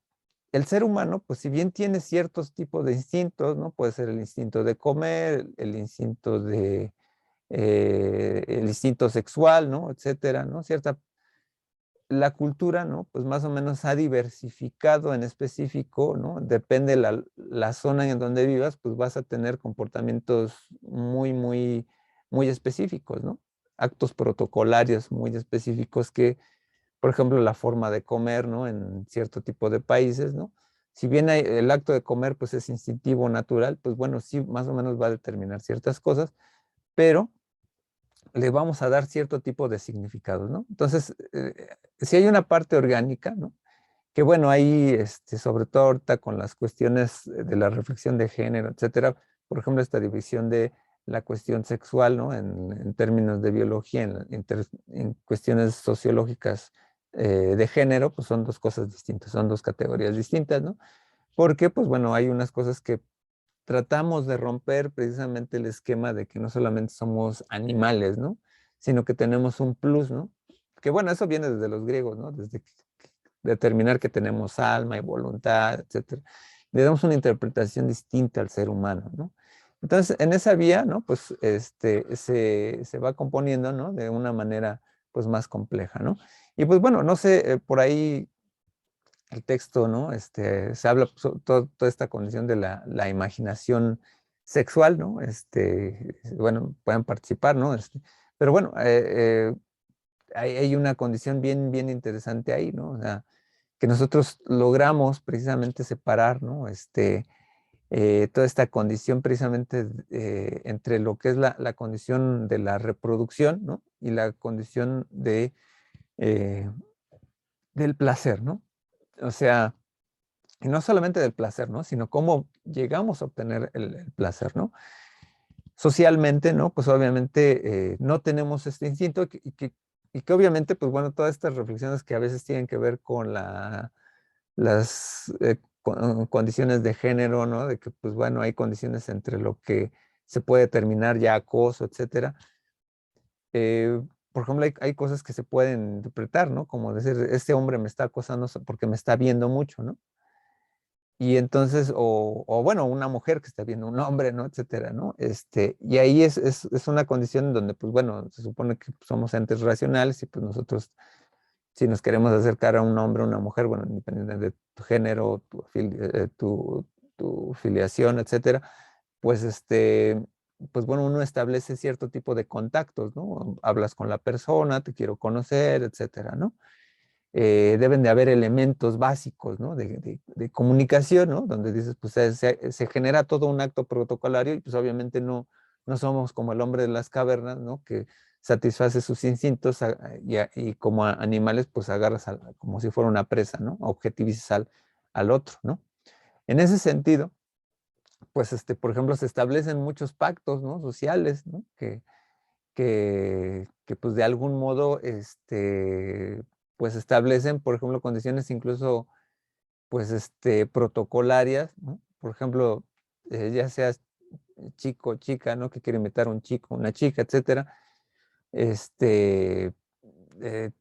el ser humano, pues si bien tiene ciertos tipos de instintos, ¿no? Puede ser el instinto de comer, el instinto el instinto sexual, ¿no? Etcétera, ¿no? la cultura, ¿no? Pues más o menos ha diversificado en específico, ¿no? Depende la zona en donde vivas, pues vas a tener comportamientos muy específicos, ¿no? Actos protocolarios muy específicos que, por ejemplo, la forma de comer, ¿no? En cierto tipo de países, ¿no? Si bien el acto de comer, pues es instintivo, natural, pues bueno, sí, más o menos va a determinar ciertas cosas, pero le vamos a dar cierto tipo de significados, ¿no? Entonces, si hay una parte orgánica, ¿no? Que bueno, ahí, sobre todo ahorita con las cuestiones de la reflexión de género, etcétera, por ejemplo, esta división de la cuestión sexual, ¿no? En términos de biología, en cuestiones sociológicas de género, pues son dos cosas distintas, son dos categorías distintas, ¿no? Porque, pues bueno, hay unas cosas que tratamos de romper precisamente el esquema de que no solamente somos animales, ¿no? Sino que tenemos un plus, ¿no? Que bueno, eso viene desde los griegos, ¿no? Desde determinar que tenemos alma y voluntad, etcétera. Le damos una interpretación distinta al ser humano, ¿no? Entonces, en esa vía, ¿no? Pues se va componiendo, ¿no? De una manera, pues, más compleja, ¿no? Y pues bueno, no sé, por ahí el texto, ¿no? Se habla toda esta condición de la imaginación sexual, ¿no? Bueno, pueden participar, ¿no? Pero bueno, hay una condición bien interesante ahí, ¿no? O sea, que nosotros logramos precisamente separar, ¿no? Toda esta condición precisamente entre lo que es la condición de la reproducción, ¿no? Y la condición eh, del placer, ¿no? O sea, y no solamente del placer, ¿no? Sino cómo llegamos a obtener el placer, ¿no? Socialmente, ¿no? Pues obviamente no tenemos este instinto y que obviamente, pues bueno, todas estas reflexiones que a veces tienen que ver con las condiciones de género, ¿no? De que, pues bueno, hay condiciones entre lo que se puede determinar ya acoso, etcétera. Por ejemplo, hay cosas que se pueden interpretar, ¿no? Como decir, este hombre me está acosando porque me está viendo mucho, ¿no? Y entonces, o bueno, una mujer que está viendo un hombre, ¿no? Etcétera, ¿no? Y ahí es una condición en donde, pues bueno, se supone que somos entes racionales y pues nosotros, si nos queremos acercar a un hombre o una mujer, bueno, independientemente de tu género, tu filiación, etcétera, pues pues bueno, uno establece cierto tipo de contactos, ¿no? Hablas con la persona, te quiero conocer, etcétera, ¿no? Deben de haber elementos básicos, ¿no? De comunicación, ¿no? Donde dices, pues se genera todo un acto protocolario y pues obviamente no somos como el hombre de las cavernas, ¿no? Que satisface sus instintos y como animales, pues agarras como si fuera una presa, ¿no? Objetivizas al otro, ¿no? En ese sentido, pues, por ejemplo, se establecen muchos pactos, ¿no? Sociales, ¿no? Que pues de algún modo, pues establecen, por ejemplo, condiciones incluso, pues, protocolarias, ¿no? Por ejemplo, ya seas chico o chica, ¿no? Que quiere invitar a un chico, una chica, etcétera, este,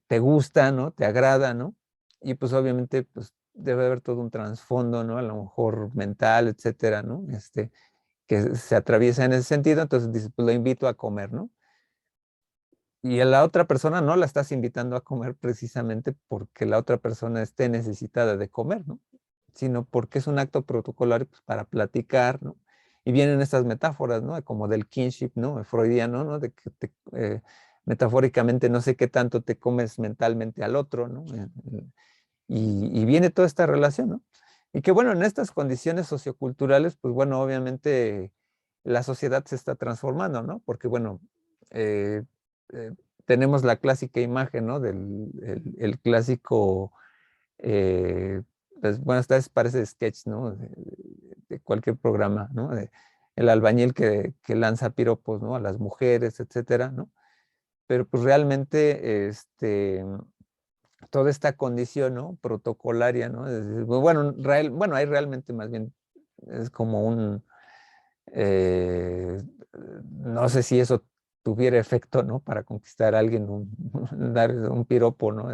te gusta, ¿no? Te agrada, ¿no? Y pues obviamente, pues debe haber todo un trasfondo, ¿no? A lo mejor mental, etcétera, ¿no? Que se atraviesa en ese sentido, entonces dices, pues lo invito a comer, ¿no? Y a la otra persona no la estás invitando a comer precisamente porque la otra persona esté necesitada de comer, ¿no? Sino porque es un acto protocolario pues, para platicar, ¿no? Y vienen estas metáforas, ¿no? Como del kinship, ¿no? Freudiano, ¿no? De que metafóricamente no sé qué tanto te comes mentalmente al otro, ¿no? Y viene toda esta relación, ¿no? Y que bueno, en estas condiciones socioculturales, pues bueno, obviamente la sociedad se está transformando, ¿no? Porque bueno, eh, eh, tenemos la clásica imagen, ¿no? El clásico, pues bueno, esta vez parece sketch, ¿no? De cualquier programa, ¿no? El albañil que lanza piropos, ¿no? A las mujeres, etcétera, ¿no? Pero pues realmente, toda esta condición, ¿no? Protocolaria, ¿no? Bueno, bueno, hay realmente más bien, es como eh, no sé si eso tuviera efecto, ¿no? Para conquistar a alguien, dar un piropo, ¿no?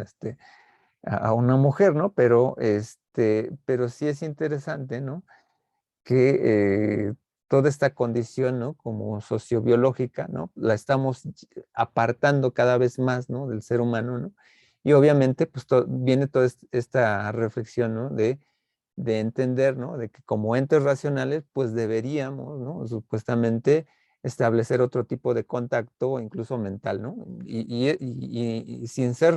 A una mujer, ¿no? Pero sí es interesante, ¿no? Que toda esta condición, ¿no? Como sociobiológica, ¿no? La estamos apartando cada vez más, ¿no? Del ser humano, ¿no? Y obviamente, pues viene toda esta reflexión, ¿no? De entender, ¿no? De que como entes racionales, pues deberíamos, ¿no? Supuestamente establecer otro tipo de contacto, incluso mental, ¿no? Y sin ser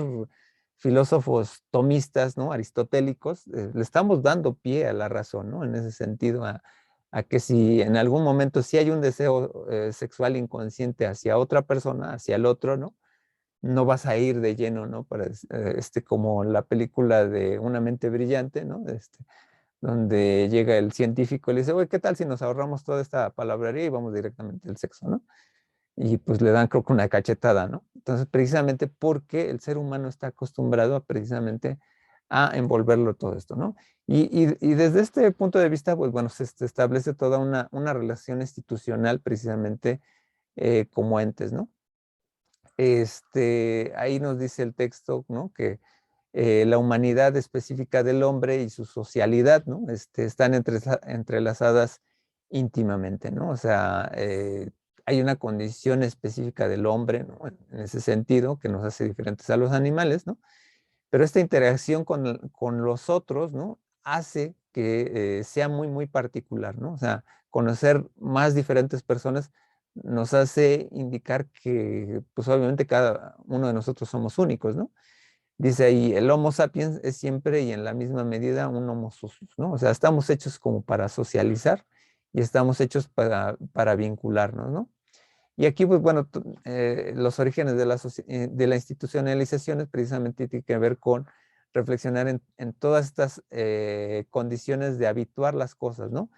filósofos tomistas, ¿no? Aristotélicos, le estamos dando pie a la razón, ¿no? En ese sentido, a que si en algún momento sí hay un deseo sexual inconsciente hacia otra persona, hacia el otro, ¿no? No vas a ir de lleno, ¿no? Para, como la película de Una mente brillante, ¿no? Donde llega el científico y le dice, oye, ¿qué tal si nos ahorramos toda esta palabrería y vamos directamente al sexo, ¿no? Y pues le dan creo que una cachetada, ¿no? Entonces, precisamente porque el ser humano está acostumbrado a precisamente a envolverlo todo esto, ¿no? Y desde este punto de vista, pues bueno, se establece toda una relación institucional precisamente como entes, ¿no? Ahí nos dice el texto, ¿no? Que la humanidad específica del hombre y su socialidad, ¿no? Están entrelazadas íntimamente, ¿no? O sea, hay una condición específica del hombre, ¿no? En ese sentido, que nos hace diferentes a los animales, ¿no? Pero esta interacción con los otros, ¿no? Hace que sea muy, muy particular, ¿no? O sea, conocer más diferentes personas nos hace indicar que, pues obviamente cada uno de nosotros somos únicos, ¿no? Dice ahí, el Homo sapiens es siempre y en la misma medida un Homo socius, ¿no? O sea, estamos hechos como para socializar y estamos hechos para vincularnos, ¿no? Y aquí, pues bueno, los orígenes de la institucionalización es precisamente tiene que ver con reflexionar en todas estas condiciones de habituar las cosas, ¿no?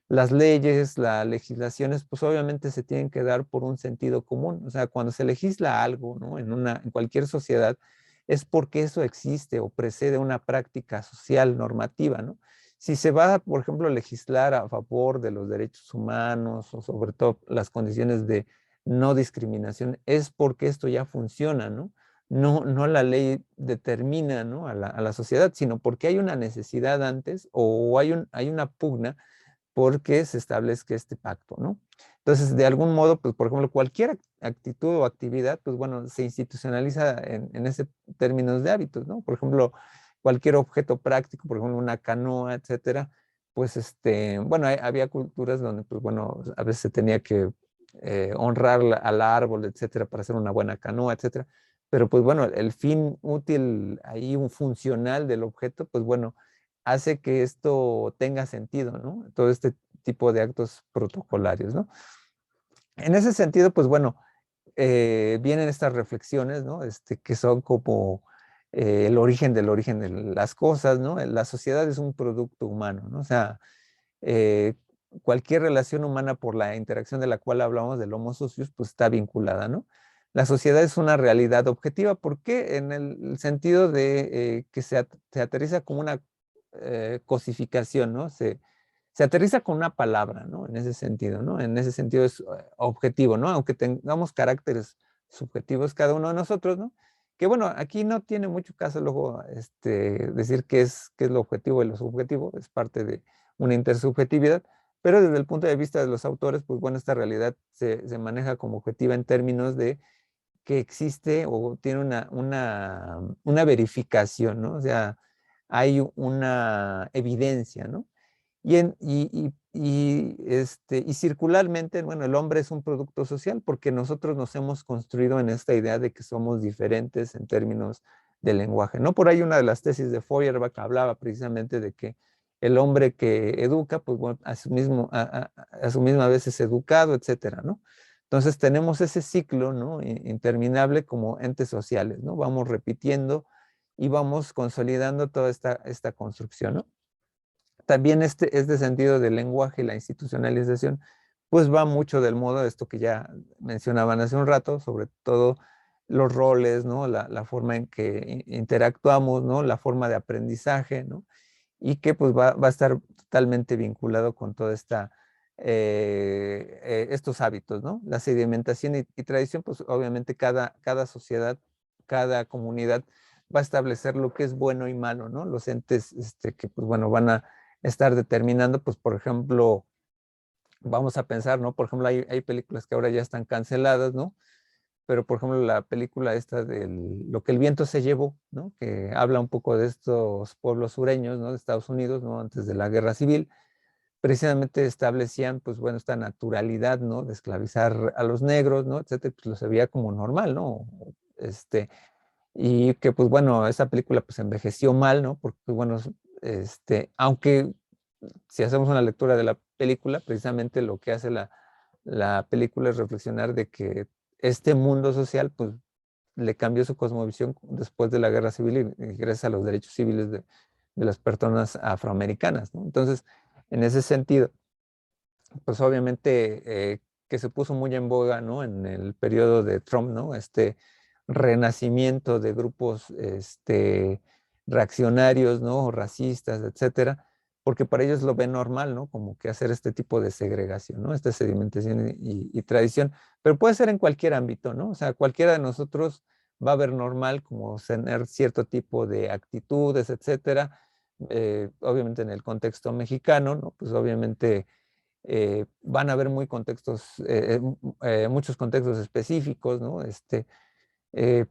Las leyes, las legislaciones, pues obviamente se tienen que dar por un sentido común. O sea, cuando se legisla algo, ¿no? En cualquier sociedad, es porque eso existe o precede una práctica social normativa, ¿no? Si se va, por ejemplo, a legislar a favor de los derechos humanos o sobre todo las condiciones de no discriminación, es porque esto ya funciona, ¿no? No la ley determina, ¿no? A la sociedad, sino porque hay una necesidad antes o hay una pugna porque se establezca este pacto, ¿no? Entonces, de algún modo, pues, por ejemplo, cualquier actitud o actividad, pues, bueno, se institucionaliza en ese términos de hábitos, ¿no? Por ejemplo, cualquier objeto práctico, por ejemplo, una canoa, etcétera, pues, bueno, había culturas donde, pues, bueno, a veces se tenía que honrar al árbol, etcétera, para hacer una buena canoa, etcétera. Pero, pues, bueno, el fin útil ahí, un funcional del objeto, pues, bueno, hace que esto tenga sentido, ¿no? Todo este tipo de actos protocolarios, ¿no? En ese sentido, pues bueno, vienen estas reflexiones, ¿no? Que son como el origen del origen de las cosas, ¿no? La sociedad es un producto humano, ¿no? O sea, eh, cualquier relación humana por la interacción de la cual hablamos del Homo socius, pues está vinculada, ¿no? La sociedad es una realidad objetiva. ¿Por qué? En el sentido de que se aterriza como una cosificación, ¿no? Se aterriza con una palabra, ¿no? En ese sentido, ¿no? En ese sentido es objetivo, ¿no? Aunque tengamos caracteres subjetivos cada uno de nosotros, ¿no? Que bueno, aquí no tiene mucho caso luego decir qué es lo objetivo y lo subjetivo, es parte de una intersubjetividad, pero desde el punto de vista de los autores, pues bueno, esta realidad se maneja como objetiva en términos de que existe o tiene una verificación, ¿no? O sea, hay una evidencia, ¿no? Y circularmente, bueno, el hombre es un producto social porque nosotros nos hemos construido en esta idea de que somos diferentes en términos de lenguaje, ¿no? Por ahí una de las tesis de Feuerbach hablaba precisamente de que el hombre que educa, pues bueno, a su misma vez es educado, etcétera, ¿no? Entonces tenemos ese ciclo, ¿no? Interminable como entes sociales, ¿no? Vamos repitiendo y vamos consolidando toda esta construcción, ¿no? También este sentido del lenguaje y la institucionalización, pues va mucho del modo de esto que ya mencionaban hace un rato, sobre todo los roles, ¿no? La forma en que interactuamos, ¿no? La forma de aprendizaje, ¿no? Y que pues va a estar totalmente vinculado con toda estos hábitos, ¿no? La sedimentación y tradición, pues obviamente cada sociedad, cada comunidad va a establecer lo que es bueno y malo, ¿no? Los entes que pues bueno van a estar determinando, pues por ejemplo, vamos a pensar, ¿no? Por ejemplo, hay películas que ahora ya están canceladas, ¿no? pero por ejemplo la película esta de Lo que el viento se llevó, ¿no? Que habla un poco de estos pueblos sureños, ¿no? De Estados Unidos, ¿no? Antes de la Guerra Civil, precisamente establecían, pues bueno, esta naturalidad, ¿no? De esclavizar a los negros, ¿no? Etcétera, pues lo se veía como normal, ¿no? Y que pues bueno, esa película pues envejeció mal, ¿no? Porque pues, bueno, aunque si hacemos una lectura de la película, precisamente lo que hace la película es reflexionar de que este mundo social pues le cambió su cosmovisión después de la guerra civil y gracias a los derechos civiles de las personas afroamericanas, ¿no? Entonces, en ese sentido, pues obviamente que se puso muy en boga, ¿no? En el periodo de Trump, ¿no? Este renacimiento de grupos reaccionarios, ¿no? Racistas, etcétera, porque para ellos lo ven normal, ¿no? Como que hacer este tipo de segregación, ¿no? Esta sedimentación y tradición, pero puede ser en cualquier ámbito, ¿no? O sea, cualquiera de nosotros va a ver normal como tener cierto tipo de actitudes, etcétera. Obviamente en el contexto mexicano, ¿no? Pues obviamente van a haber muchos contextos específicos, ¿no?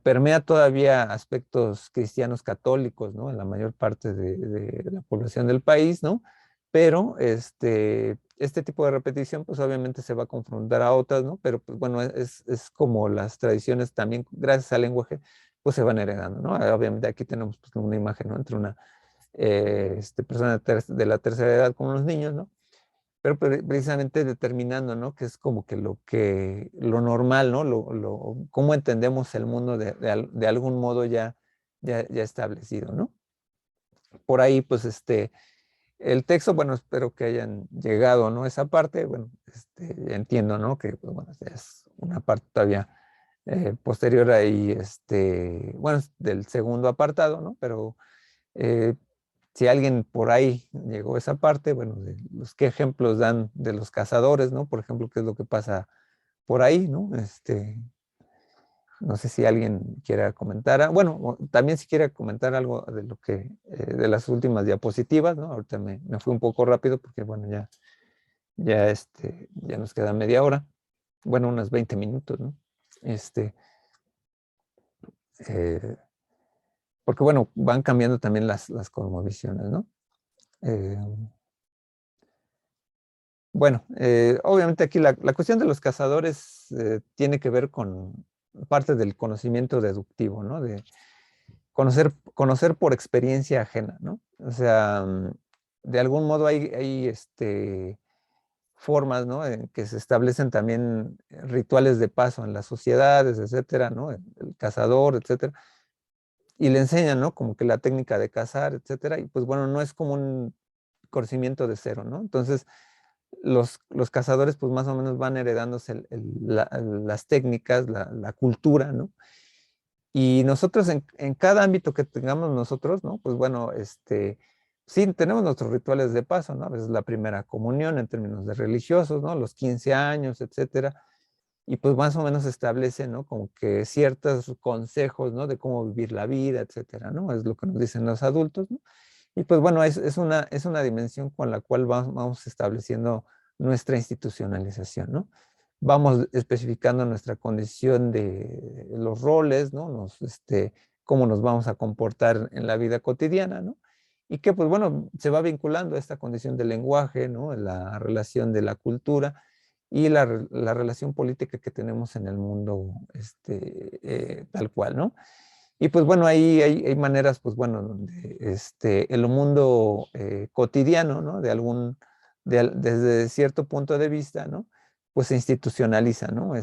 Permea todavía aspectos cristianos católicos, ¿no? En la mayor parte de la población del país, ¿no? Pero este tipo de repetición, pues obviamente se va a confrontar a otras, ¿no? Pero pues bueno, es como las tradiciones también, gracias al lenguaje, pues se van heredando, ¿no? Obviamente aquí tenemos pues, una imagen, ¿no? Entre una persona de la tercera edad con los niños, ¿no? Pero precisamente determinando, ¿no? Que es como que lo normal, ¿no? Cómo entendemos el mundo de algún modo ya establecido, ¿no? Por ahí, pues, el texto, bueno, espero que hayan llegado, ¿no? Esa parte, bueno, entiendo, ¿no? Que, pues, bueno, es una parte todavía posterior ahí, bueno, del segundo apartado, ¿no? Pero eh, si alguien por ahí llegó a esa parte, bueno, qué ejemplos dan de los cazadores, ¿no? Por ejemplo, qué es lo que pasa por ahí, ¿no? No sé si alguien quiera comentar, bueno, también si quiere comentar algo de lo que, de las últimas diapositivas, ¿no? Ahorita me fui un poco rápido porque, bueno, ya nos queda media hora, bueno, unos 20 minutos, ¿no? Eh, Porque, bueno, van cambiando también las cosmovisiones, ¿no? Eh, Bueno, obviamente aquí la cuestión de los cazadores tiene que ver con parte del conocimiento deductivo, ¿no? De conocer por experiencia ajena, ¿no? O sea, de algún modo hay formas, ¿no? En que se establecen también rituales de paso en las sociedades, etcétera, ¿no? El cazador, etcétera. Y le enseñan, ¿no? Como que la técnica de cazar, etcétera. Y pues bueno, no es como un conocimiento de cero, ¿no? Entonces, los cazadores pues más o menos van heredándose las técnicas, la cultura, ¿no? Y nosotros en cada ámbito que tengamos nosotros, ¿no? Pues bueno, sí, tenemos nuestros rituales de paso, ¿no? A veces la primera comunión en términos de religiosos, ¿no? Los 15 años, etcétera. Y pues más o menos establece, ¿no? Como que ciertos consejos, ¿no? De cómo vivir la vida, etcétera, ¿no? Es lo que nos dicen los adultos, ¿no? Y pues bueno, es una dimensión con la cual vamos estableciendo nuestra institucionalización, ¿no? Vamos especificando nuestra condición de los roles, ¿no? Cómo nos vamos a comportar en la vida cotidiana, ¿no? Y que pues bueno, se va vinculando a esta condición del lenguaje, ¿no? La relación de la cultura y la relación política que tenemos en el mundo tal cual, ¿no? Y pues bueno, ahí hay maneras, pues bueno, donde en el mundo cotidiano, ¿no? Desde cierto punto de vista, ¿no? Pues se institucionaliza, ¿no?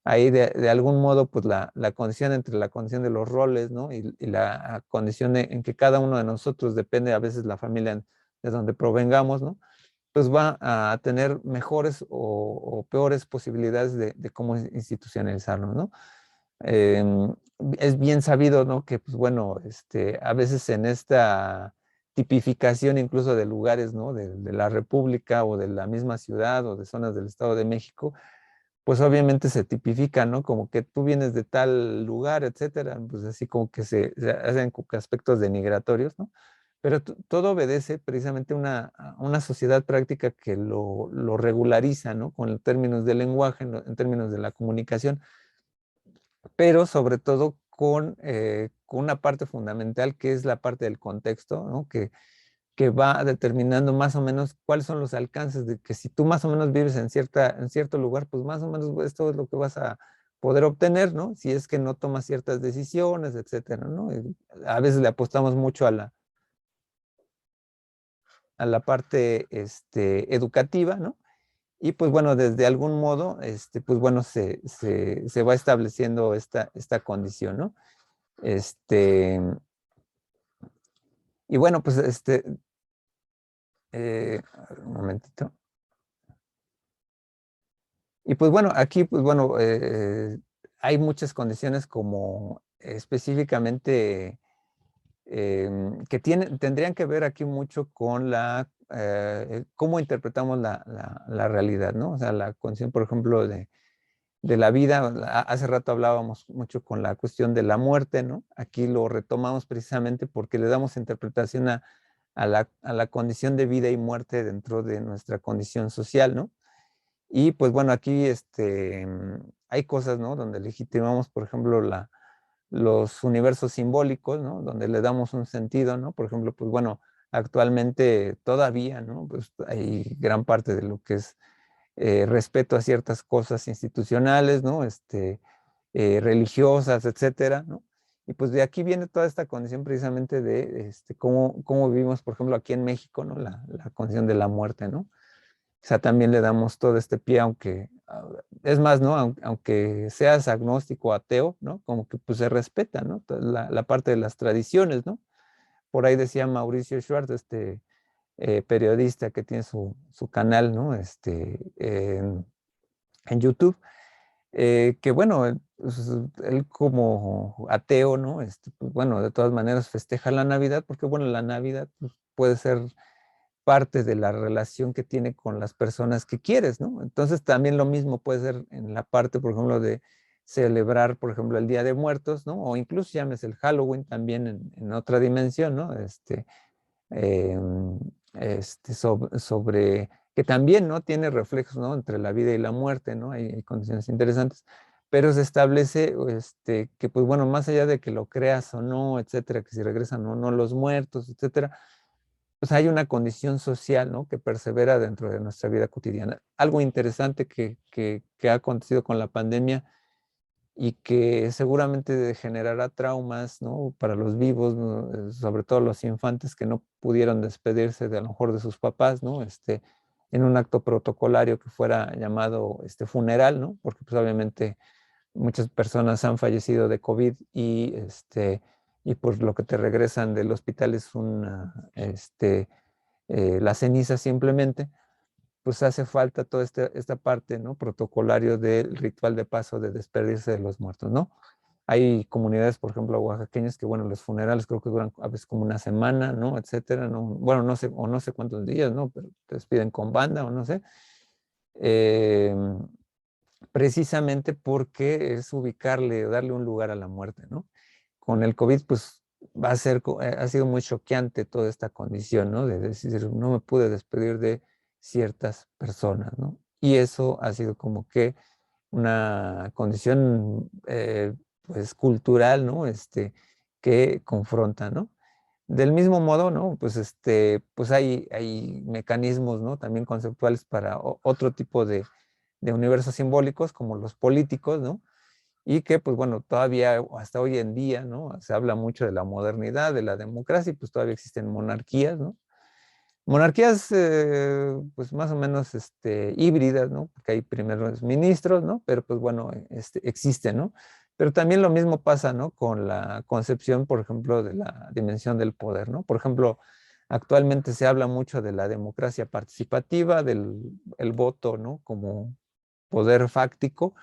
Ahí de algún modo, pues la condición entre la condición de los roles, ¿no? Y la condición en que cada uno de nosotros depende a veces la familia de donde provengamos, ¿no? Pues va a tener mejores o peores posibilidades de cómo institucionalizarlo, ¿no? Em, es bien sabido, ¿no? Que, pues bueno, a veces en esta tipificación incluso de lugares, ¿no? De la República o de la misma ciudad o de zonas del Estado de México, pues obviamente se tipifica, ¿no? Como que tú vienes de tal lugar, etcétera, pues así como que se hacen como que aspectos denigratorios, ¿no? Pero todo obedece precisamente a una sociedad práctica que lo regulariza, ¿no? Con términos del lenguaje, en términos de la comunicación, pero sobre todo con una parte fundamental que es la parte del contexto, ¿no? Que va determinando más o menos cuáles son los alcances, de que si tú más o menos vives en cierto lugar, pues más o menos esto es lo que vas a poder obtener, ¿no? Si es que no tomas ciertas decisiones, etcétera, ¿no? Y a veces le apostamos mucho a la parte educativa, ¿no? Y pues bueno, desde algún modo, pues bueno, se va estableciendo esta condición, ¿no? Este, y bueno, pues un momentito. Y pues bueno, aquí pues bueno, hay muchas condiciones como específicamente que tendrían que ver aquí mucho con cómo interpretamos la realidad, ¿no? O sea, la condición, por ejemplo, de la vida. Hace rato hablábamos mucho con la cuestión de la muerte, ¿no? Aquí lo retomamos precisamente porque le damos interpretación a la condición de vida y muerte dentro de nuestra condición social, ¿no? Y pues bueno, aquí hay cosas, ¿no? Donde legitimamos, por ejemplo, los universos simbólicos, ¿no? Donde le damos un sentido, ¿no? Por ejemplo, pues bueno, actualmente todavía, ¿no? Pues hay gran parte de lo que es respeto a ciertas cosas institucionales, ¿no? Religiosas, etcétera, ¿no? Y pues de aquí viene toda esta condición precisamente de cómo vivimos, por ejemplo, aquí en México, ¿no? La condición de la muerte, ¿no? O sea, también le damos todo este pie, aunque, es más, ¿no? Aunque seas agnóstico o ateo, ¿no? Como que pues se respeta, ¿no? La parte de las tradiciones, ¿no? Por ahí decía Mauricio Schwartz, periodista que tiene su canal, ¿no? En YouTube, que bueno, él como ateo, ¿no? Pues bueno, de todas maneras festeja la Navidad, porque bueno, la Navidad pues, puede ser parte de la relación que tiene con las personas que quieres, ¿no? Entonces también lo mismo puede ser en la parte, por ejemplo, de celebrar, por ejemplo, el Día de Muertos, ¿no? O incluso llames el Halloween también en otra dimensión, ¿no? Eh, sobre que también, ¿no? Tiene reflejos, ¿no? Entre la vida y la muerte, ¿no? Hay condiciones interesantes, pero se establece, que pues bueno, más allá de que lo creas o no, etcétera, que si regresan o no los muertos, etcétera, pues hay una condición social, ¿no? Que persevera dentro de nuestra vida cotidiana. Algo interesante que ha acontecido con la pandemia y que seguramente generará traumas, ¿no? Para los vivos, ¿no? Sobre todo los infantes que no pudieron despedirse de a lo mejor de sus papás, ¿no? En un acto protocolario que fuera llamado funeral, ¿no? Porque pues obviamente muchas personas han fallecido de COVID y pues lo que te regresan del hospital es la ceniza simplemente, pues hace falta toda esta parte, ¿no? Protocolario del ritual de paso de despedirse de los muertos, ¿no? Hay comunidades, por ejemplo, oaxaqueñas que, bueno, los funerales creo que duran a veces como una semana, ¿no? Etcétera, ¿no? Bueno, no sé, o no sé cuántos días, ¿no? Pero te despiden con banda o no sé. Eh, Precisamente porque es ubicarle, darle un lugar a la muerte, ¿no? Con el COVID, pues ha sido muy choqueante toda esta condición, ¿no? De decir, no me pude despedir de ciertas personas, ¿no? Y eso ha sido como que una condición, pues, cultural, ¿no? Que confronta, ¿no? Del mismo modo, ¿no? Pues, pues hay mecanismos, ¿no? También conceptuales para otro tipo de universos simbólicos, como los políticos, ¿no? Y que, pues bueno, todavía hasta hoy en día, ¿no? Se habla mucho de la modernidad, de la democracia, y pues todavía existen monarquías, ¿no? Monarquías, pues más o menos híbridas, ¿no? Porque hay primeros ministros, ¿no? Pero pues bueno, existen, ¿no? Pero también lo mismo pasa, ¿no? Con la concepción, por ejemplo, de la dimensión del poder, ¿no? Por ejemplo, actualmente se habla mucho de la democracia participativa, del el voto, ¿no? Como poder fáctico,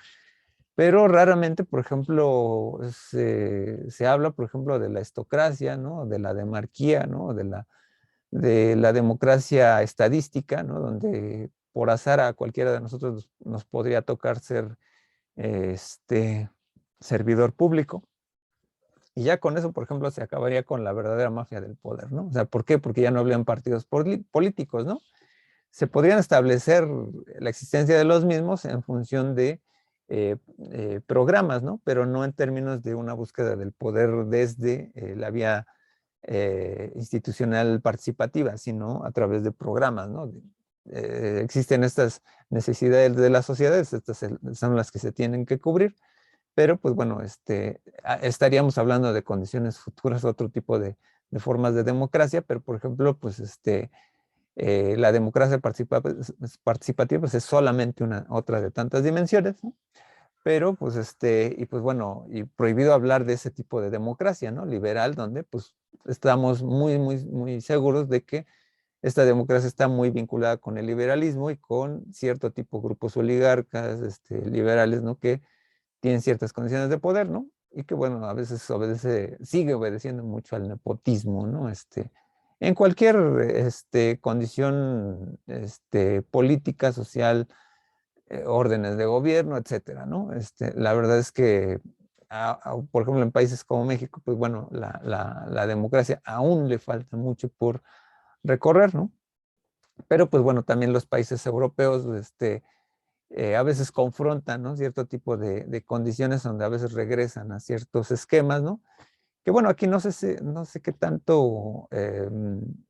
pero raramente, por ejemplo, se habla, por ejemplo, de la estocracia, ¿no? De la demarquía, ¿no? De la democracia estadística, ¿no? Donde por azar a cualquiera de nosotros nos podría tocar ser servidor público. Y ya con eso, por ejemplo, se acabaría con la verdadera mafia del poder, ¿no? O sea, ¿por qué? Porque ya no habrían partidos políticos, ¿no? Se podrían establecer la existencia de los mismos en función de programas, ¿no? Pero no en términos de una búsqueda del poder desde la vía institucional participativa, sino a través de programas, ¿no? Existen estas necesidades de las sociedades, estas son las que se tienen que cubrir, pero pues bueno, estaríamos hablando de condiciones futuras, otro tipo de formas de democracia, pero por ejemplo, pues la democracia participativa pues es solamente otra de tantas dimensiones, ¿no? Pero pues y pues bueno, y prohibido hablar de ese tipo de democracia, ¿no? Liberal, donde pues estamos muy seguros de que esta democracia está muy vinculada con el liberalismo y con cierto tipo de grupos oligarcas, liberales, ¿no? Que tienen ciertas condiciones de poder, ¿no? Y que, bueno, a veces sigue obedeciendo mucho al nepotismo, ¿no? En cualquier condición política, social, órdenes de gobierno, etcétera, ¿no? La verdad es que, por ejemplo, en países como México, pues bueno, la democracia aún le falta mucho por recorrer, ¿no? Pero pues bueno, también los países europeos, a veces confrontan, ¿no? Cierto tipo de condiciones donde a veces regresan a ciertos esquemas, ¿no? Que bueno, aquí no sé qué tanto,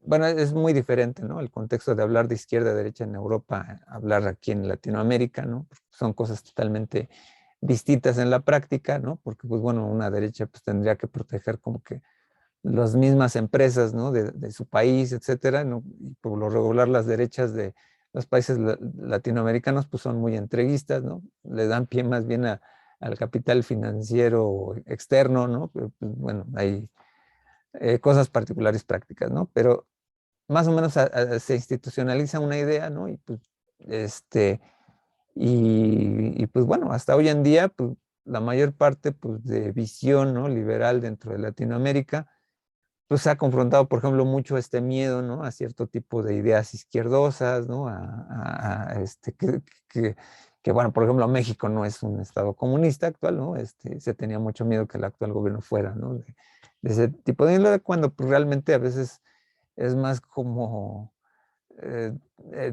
bueno, es muy diferente, ¿no? El contexto de hablar de izquierda a derecha en Europa, hablar aquí en Latinoamérica, ¿no? Son cosas totalmente distintas en la práctica, ¿no? Porque pues bueno, una derecha pues tendría que proteger como que las mismas empresas, ¿no? De su país, etcétera, ¿no? Y por lo regular las derechas de los países latinoamericanos pues son muy entreguistas, ¿no? Le dan pie más bien al capital financiero externo, ¿no? Pero, pues, bueno, hay cosas particulares prácticas, ¿no? Pero más o menos se institucionaliza una idea, ¿no? Y pues, pues bueno, hasta hoy en día, pues la mayor parte pues, de visión, ¿no? Liberal dentro de Latinoamérica, pues ha confrontado, por ejemplo, mucho este miedo, ¿no? A cierto tipo de ideas izquierdosas, ¿no? Que, bueno, por ejemplo, México no es un estado comunista actual, ¿no? Se tenía mucho miedo que el actual gobierno fuera, ¿no? De ese tipo de índole, cuando pues, realmente a veces es más como,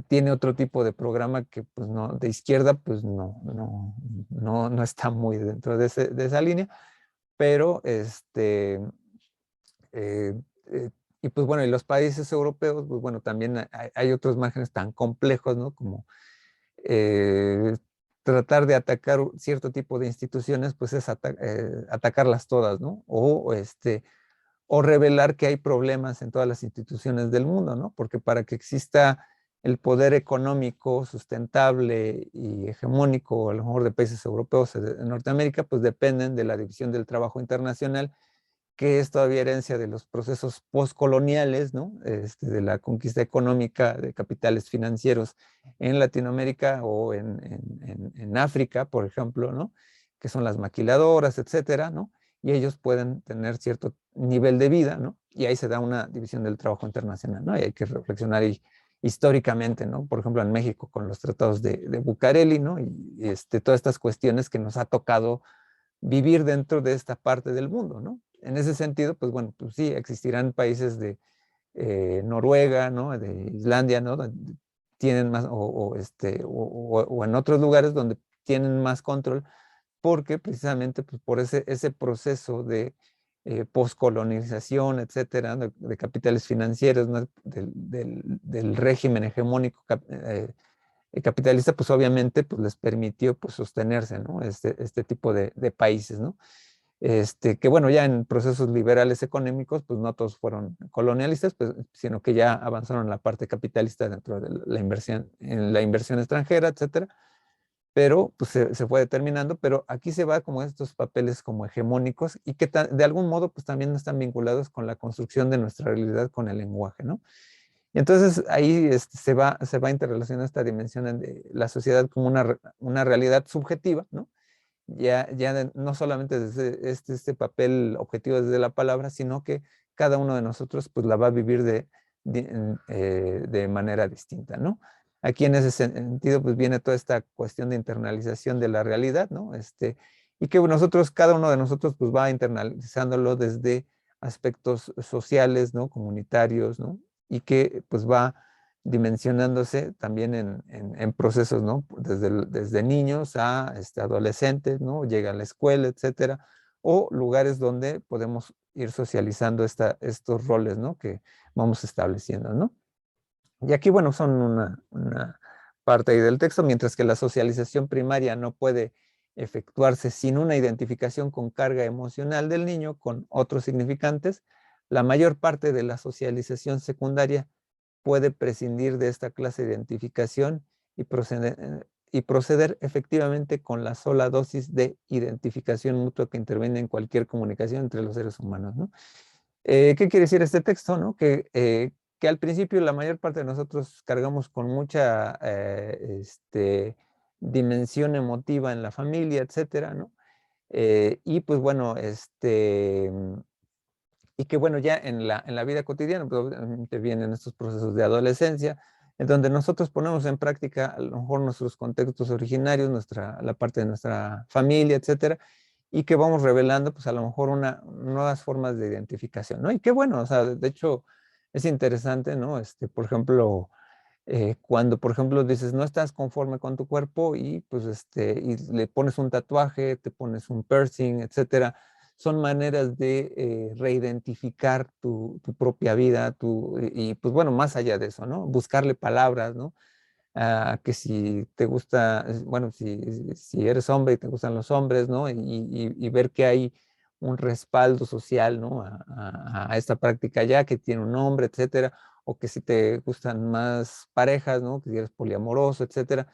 tiene otro tipo de programa que, pues, no, de izquierda, pues, no está muy dentro de esa línea, pero, eh, eh, y pues bueno, y los países europeos, pues bueno, también hay otros márgenes tan complejos, ¿no? Como tratar de atacar cierto tipo de instituciones, pues es atacarlas todas, ¿no? O revelar que hay problemas en todas las instituciones del mundo, ¿no? Porque para que exista el poder económico sustentable y hegemónico, a lo mejor de países europeos, de Norteamérica, pues dependen de la división del trabajo internacional, que es todavía herencia de los procesos postcoloniales, ¿no? De la conquista económica de capitales financieros en Latinoamérica o en África, por ejemplo, ¿no? Que son las maquiladoras, etcétera, ¿no? Y ellos pueden tener cierto nivel de vida, ¿no? Y ahí se da una división del trabajo internacional, ¿no? Y hay que reflexionar históricamente, ¿no? Por ejemplo, en México con los tratados de Bucareli, ¿no? Y todas estas cuestiones que nos ha tocado vivir dentro de esta parte del mundo, ¿no? En ese sentido, pues bueno, pues sí, existirán países de Noruega, ¿no? De Islandia, ¿no? Donde tienen más, o en otros lugares donde tienen más control, porque precisamente pues, por ese proceso de poscolonización, etcétera, de capitales financieros, ¿no? Del régimen hegemónico capitalista, pues obviamente pues, les permitió pues, sostenerse, ¿no? Este tipo de países, ¿no? Que bueno, ya en procesos liberales económicos, pues no todos fueron colonialistas, pues, sino que ya avanzaron en la parte capitalista dentro de la inversión, en la inversión extranjera, etcétera, pero pues se fue determinando, pero aquí se va como estos papeles como hegemónicos y que de algún modo pues también están vinculados con la construcción de nuestra realidad con el lenguaje, ¿no? Y entonces ahí se va interrelacionando esta dimensión de la sociedad como una realidad subjetiva, ¿no? Ya no solamente desde este papel objetivo desde la palabra, sino que cada uno de nosotros pues la va a vivir de manera distinta, ¿no? Aquí en ese sentido pues viene toda esta cuestión de internalización de la realidad, ¿no? Y que cada uno de nosotros pues va internalizándolo desde aspectos sociales, ¿no? Comunitarios, ¿no? Y que pues va dimensionándose también en procesos, ¿no? Desde niños a adolescentes, ¿no? Llega a la escuela, etcétera, o lugares donde podemos ir socializando estos roles, ¿no? Que vamos estableciendo, ¿no? Y aquí, bueno, son una parte ahí del texto, mientras que la socialización primaria no puede efectuarse sin una identificación con carga emocional del niño con otros significantes, la mayor parte de la socialización secundaria puede prescindir de esta clase de identificación y proceder efectivamente con la sola dosis de identificación mutua que interviene en cualquier comunicación entre los seres humanos, ¿no? ¿Qué quiere decir este texto, no? Que al principio la mayor parte de nosotros cargamos con mucha dimensión emotiva en la familia, etcétera, ¿no? Y pues bueno, y que bueno, ya en la vida cotidiana, pues obviamente vienen estos procesos de adolescencia, en donde nosotros ponemos en práctica a lo mejor nuestros contextos originarios, la parte de nuestra familia, etcétera, y que vamos revelando, pues a lo mejor nuevas formas de identificación, ¿no? Y qué bueno, o sea, de hecho, es interesante, ¿no? Por ejemplo, cuando, por ejemplo, dices, no estás conforme con tu cuerpo y pues y le pones un tatuaje, te pones un piercing, etcétera, son maneras de reidentificar tu propia vida, y pues bueno, más allá de eso, ¿no? Buscarle palabras, ¿no? Que si te gusta, bueno, si eres hombre y te gustan los hombres, ¿no? Y ver que hay un respaldo social, ¿no? A esta práctica ya, que tiene un nombre, etcétera, o que si te gustan más parejas, ¿no? Que si eres poliamoroso, etcétera.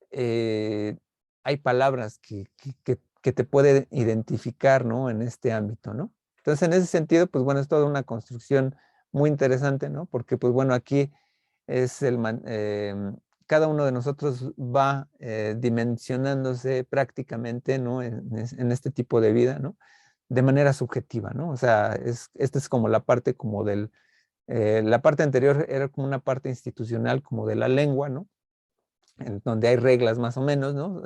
eh, Hay palabras que te pueden identificar, ¿no? En este ámbito, ¿no? Entonces, en ese sentido, pues bueno, es toda una construcción muy interesante, ¿no? Porque, pues bueno, aquí es cada uno de nosotros va dimensionándose prácticamente, ¿no? En este tipo de vida, ¿no? De manera subjetiva, ¿no? O sea, esta es como la parte como la parte anterior era como una parte institucional como de la lengua, ¿no? En donde hay reglas más o menos, ¿no?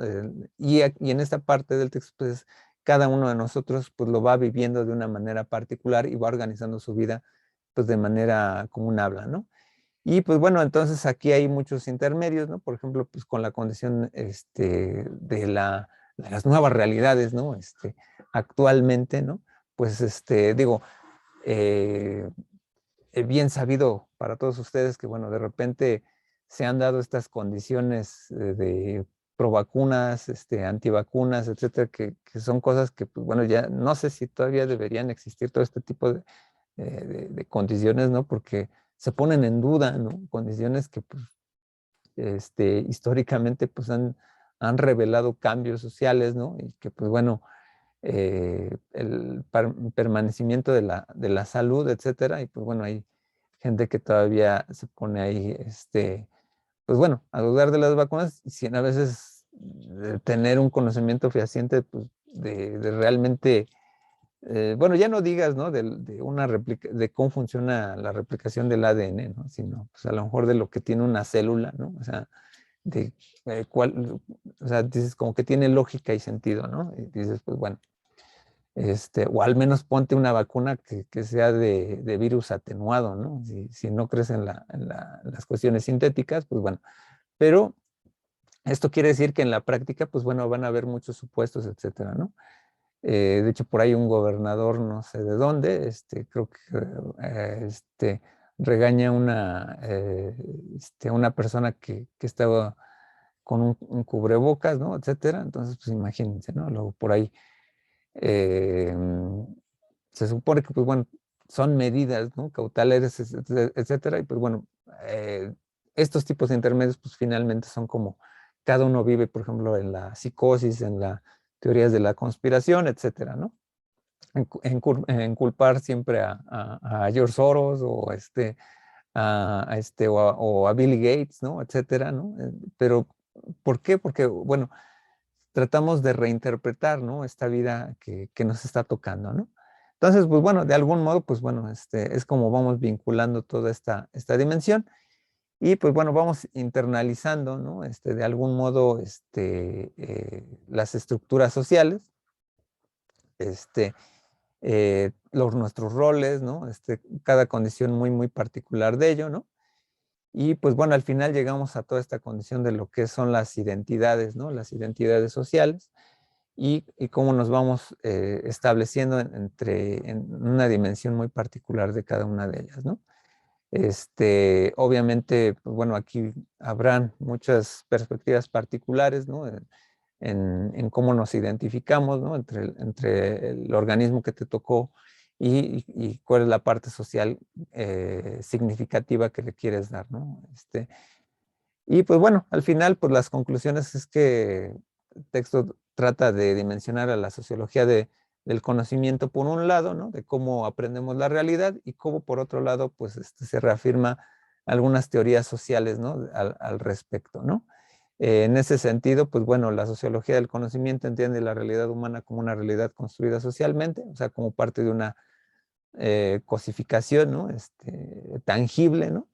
Y en esta parte del texto, pues cada uno de nosotros pues lo va viviendo de una manera particular y va organizando su vida pues de manera como un habla, ¿no? Y pues bueno, entonces aquí hay muchos intermedios, ¿no? Por ejemplo, pues con la condición de las nuevas realidades, ¿no? Actualmente, ¿no? Pues digo, eh, bien sabido para todos ustedes que, bueno, de repente se han dado estas condiciones de provacunas, antivacunas, etcétera, que son cosas que, pues bueno, ya no sé si todavía deberían existir todo este tipo de condiciones, ¿no? Porque se ponen en duda, ¿no? Condiciones que, pues, históricamente, pues han revelado cambios sociales, ¿no? Y que, pues bueno, el permanecimiento de la salud, etcétera, y pues bueno, hay gente que todavía se pone ahí, pues bueno, a dudar de las vacunas, sin a veces tener un conocimiento fehaciente, pues, de realmente, bueno, ya no digas, ¿no? De una réplica, de cómo funciona la replicación del ADN, ¿no? Sino, pues a lo mejor de lo que tiene una célula, ¿no? O sea, de o sea, dices como que tiene lógica y sentido, ¿no? Y dices, pues bueno, o al menos ponte una vacuna que sea de virus atenuado, ¿no? Si no crees en las cuestiones sintéticas, pues bueno. Pero esto quiere decir que en la práctica, pues bueno, van a haber muchos supuestos, etcétera, ¿no? De hecho, por ahí un gobernador, no sé de dónde, creo que regaña una persona que estaba con un cubrebocas, ¿no? Etcétera. Entonces, pues imagínense, ¿no? Luego por ahí eh, se supone que, pues bueno, son medidas, ¿no? Cautelares, etcétera, y pues bueno, estos tipos de intermedios, pues finalmente son como cada uno vive, por ejemplo, en la psicosis, en las teorías de la conspiración, etcétera, ¿no? En culpar siempre a George Soros o o a Bill Gates, ¿no? Etcétera, ¿no? Pero, ¿por qué? Porque, bueno, tratamos de reinterpretar, ¿no? Esta vida que nos está tocando, ¿no? Entonces, pues bueno, de algún modo, pues bueno, es como vamos vinculando toda esta dimensión y pues bueno, vamos internalizando, ¿no? De algún modo, las estructuras sociales, nuestros roles, ¿no? Cada condición muy, muy particular de ello, ¿no? Y pues bueno, al final llegamos a toda esta condición de lo que son las identidades, ¿no? Las identidades sociales y cómo nos vamos estableciendo en una dimensión muy particular de cada una de ellas, ¿no? Obviamente, pues bueno, aquí habrán muchas perspectivas particulares, ¿no? En cómo nos identificamos, ¿no? Entre el organismo que te tocó y cuál es la parte social significativa que le quieres dar, ¿no? Y pues bueno, al final, pues las conclusiones es que el texto trata de dimensionar a la sociología del conocimiento por un lado, ¿no? De cómo aprendemos la realidad y cómo por otro lado, pues se reafirma algunas teorías sociales, ¿no? Al respecto, ¿no? En ese sentido, pues bueno, la sociología del conocimiento entiende la realidad humana como una realidad construida socialmente, o sea, como parte de una cosificación, ¿no? Tangible, ¿no?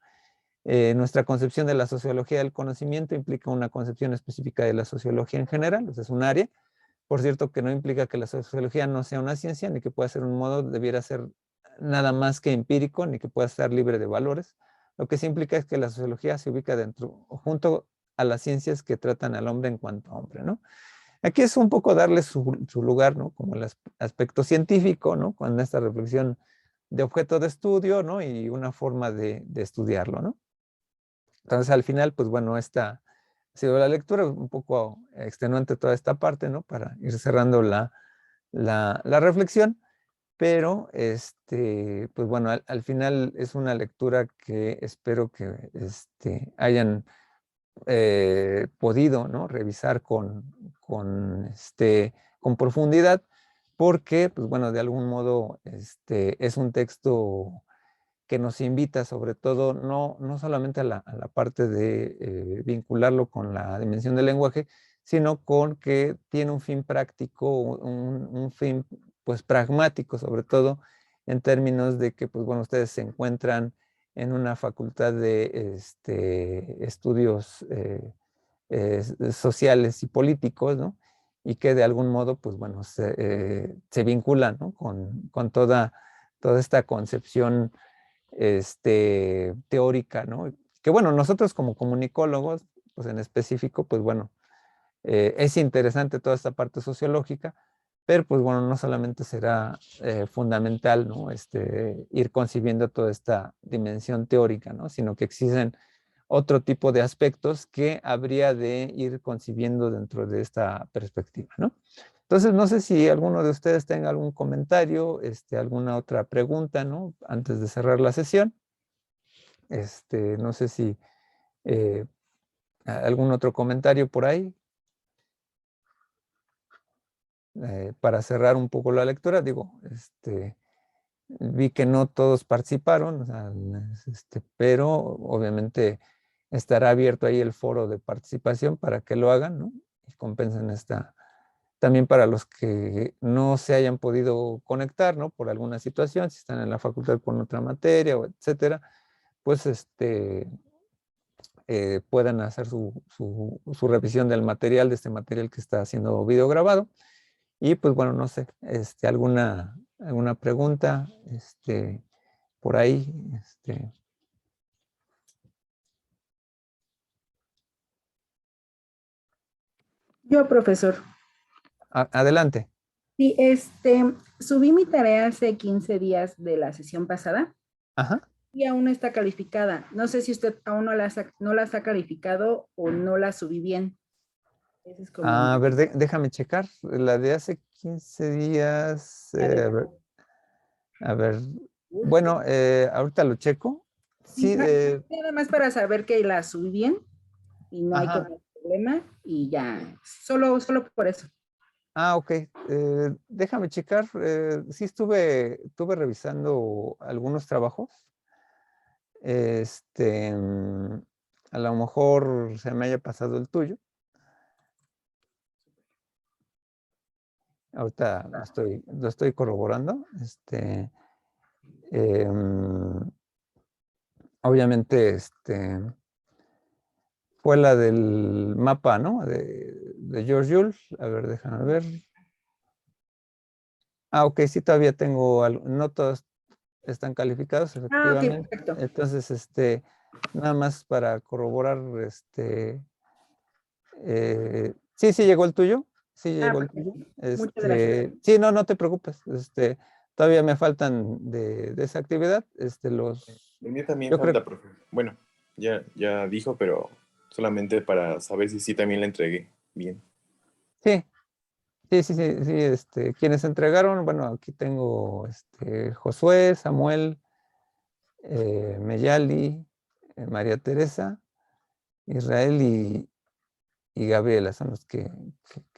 Nuestra concepción de la sociología del conocimiento implica una concepción específica de la sociología en general, o sea, es un área. Por cierto, que no implica que la sociología no sea una ciencia, ni que pueda ser un modo, debiera ser nada más que empírico, ni que pueda estar libre de valores. Lo que sí implica es que la sociología se ubica dentro, junto a las ciencias que tratan al hombre en cuanto a hombre, ¿no? Aquí es un poco darle su lugar, ¿no? Como el aspecto científico, ¿no? Con esta reflexión de objeto de estudio, ¿no? Y una forma de estudiarlo, ¿no? Entonces, al final, pues bueno, esta ha sido la lectura, un poco extenuante toda esta parte, ¿no? Para ir cerrando la reflexión, pero, pues bueno, al final es una lectura que espero que hayan podido, ¿no? Revisar con profundidad, porque, pues bueno, de algún modo, es un texto que nos invita sobre todo no solamente a la parte de vincularlo con la dimensión del lenguaje, sino con que tiene un fin práctico, un fin pues pragmático, sobre todo en términos de que pues bueno, ustedes se encuentran en una facultad de estudios sociales y políticos, ¿no? Y que de algún modo pues bueno, se vinculan, ¿no? Con toda esta concepción teórica, ¿no? Que bueno, nosotros como comunicólogos, pues en específico, pues bueno, es interesante toda esta parte sociológica, pero pues bueno, no solamente será fundamental, ¿no? Ir concibiendo toda esta dimensión teórica, ¿no? Sino que existen otro tipo de aspectos que habría de ir concibiendo dentro de esta perspectiva, ¿no? Entonces, no sé si alguno de ustedes tenga algún comentario, alguna otra pregunta, ¿no? Antes de cerrar la sesión. No sé si eh, algún otro comentario por ahí para cerrar un poco la lectura. Digo, vi que no todos participaron, o sea, pero obviamente estará abierto ahí el foro de participación para que lo hagan, ¿no? Y compensen también para los que no se hayan podido conectar, ¿no? Por alguna situación, si están en la facultad con otra materia, o etcétera, pues puedan hacer su revisión del material, de este material que está siendo videograbado. Y pues bueno, no sé, alguna pregunta, por ahí, Yo, profesor. Adelante. Sí, subí mi tarea hace 15 días de la sesión pasada Ajá. y aún no está calificada. No sé si usted aún no la está calificado o no la subí bien. Ese es como... A ver, déjame checar. La de hace 15 días. A ver. Bueno, ahorita lo checo. Sí, Sí, nada más para saber que la subí bien y no hay ajá. como problema y ya, solo por eso. Ok. Déjame checar. Sí, estuve revisando algunos trabajos. A lo mejor se me haya pasado el tuyo. Ahorita lo estoy corroborando. Em, Obviamente, fue la del mapa, ¿no? De George Jules. A ver, déjame ver. Ok, sí, todavía tengo, no todos están calificados, Ah, ok, efectivamente. perfecto. Entonces, nada más para corroborar, sí, sí llegó el tuyo. Sí, llegó el tuyo. Muchas gracias. Sí, no, no te preocupes. Todavía me faltan de esa actividad. El mío también Yo creo falta, profe. Bueno, ya dijo, pero solamente para saber si sí también la entregué bien. sí, sí, sí, sí, sí, quienes entregaron, bueno, aquí tengo Josué, Samuel, Meyali, María Teresa, Israel y Gabriela son los que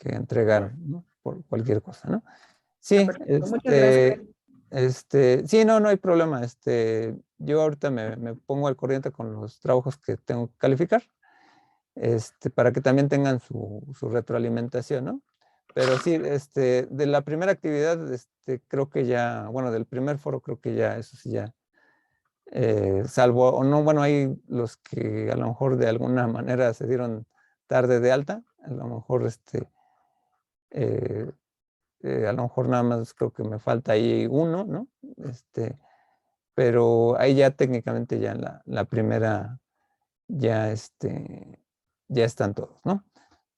entregaron, ¿no? Por cualquier cosa, ¿no? Sí, Perfecto. Muchas gracias. sí, no, no hay problema. Yo ahorita me pongo al corriente con los trabajos que tengo que calificar, para que también tengan su retroalimentación, ¿no? Pero sí, de la primera actividad, creo que ya, bueno, del primer foro creo que ya, eso sí ya, salvo, o no, bueno, hay los que a lo mejor de alguna manera se dieron tarde de alta, a lo mejor, eh, a lo mejor nada más creo que me falta ahí uno, ¿no? Pero ahí ya técnicamente ya en la primera ya, ya están todos, ¿no?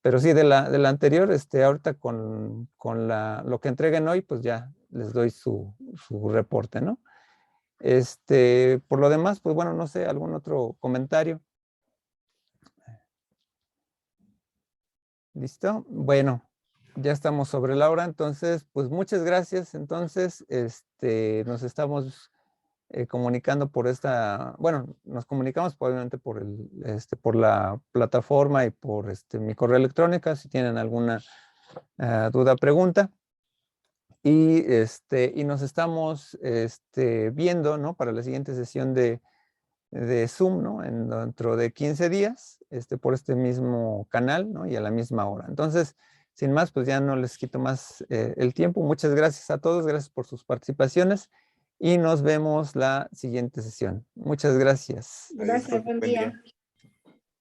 Pero sí, de la anterior, ahorita con lo que entreguen hoy, pues ya les doy su reporte, ¿no? Por lo demás, pues bueno, no sé, algún otro comentario. ¿Listo? Bueno, ya estamos sobre la hora, entonces, pues muchas gracias. Entonces, nos estamos comunicando por bueno, nos comunicamos obviamente por la plataforma y por mi correo electrónico, si tienen alguna duda, pregunta. Y nos estamos viendo, ¿no? Para la siguiente sesión de Zoom, ¿no? Dentro de 15 días, por este mismo canal, ¿no? Y a la misma hora. Entonces, sin más, pues ya no les quito más el tiempo. Muchas gracias a todos, gracias por sus participaciones y nos vemos la siguiente sesión. Muchas gracias. Gracias, buen día.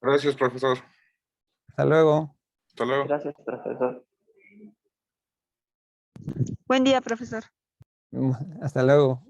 Gracias, profesor. Hasta luego. Hasta luego. Gracias, profesor. Buen día, profesor. Hasta luego.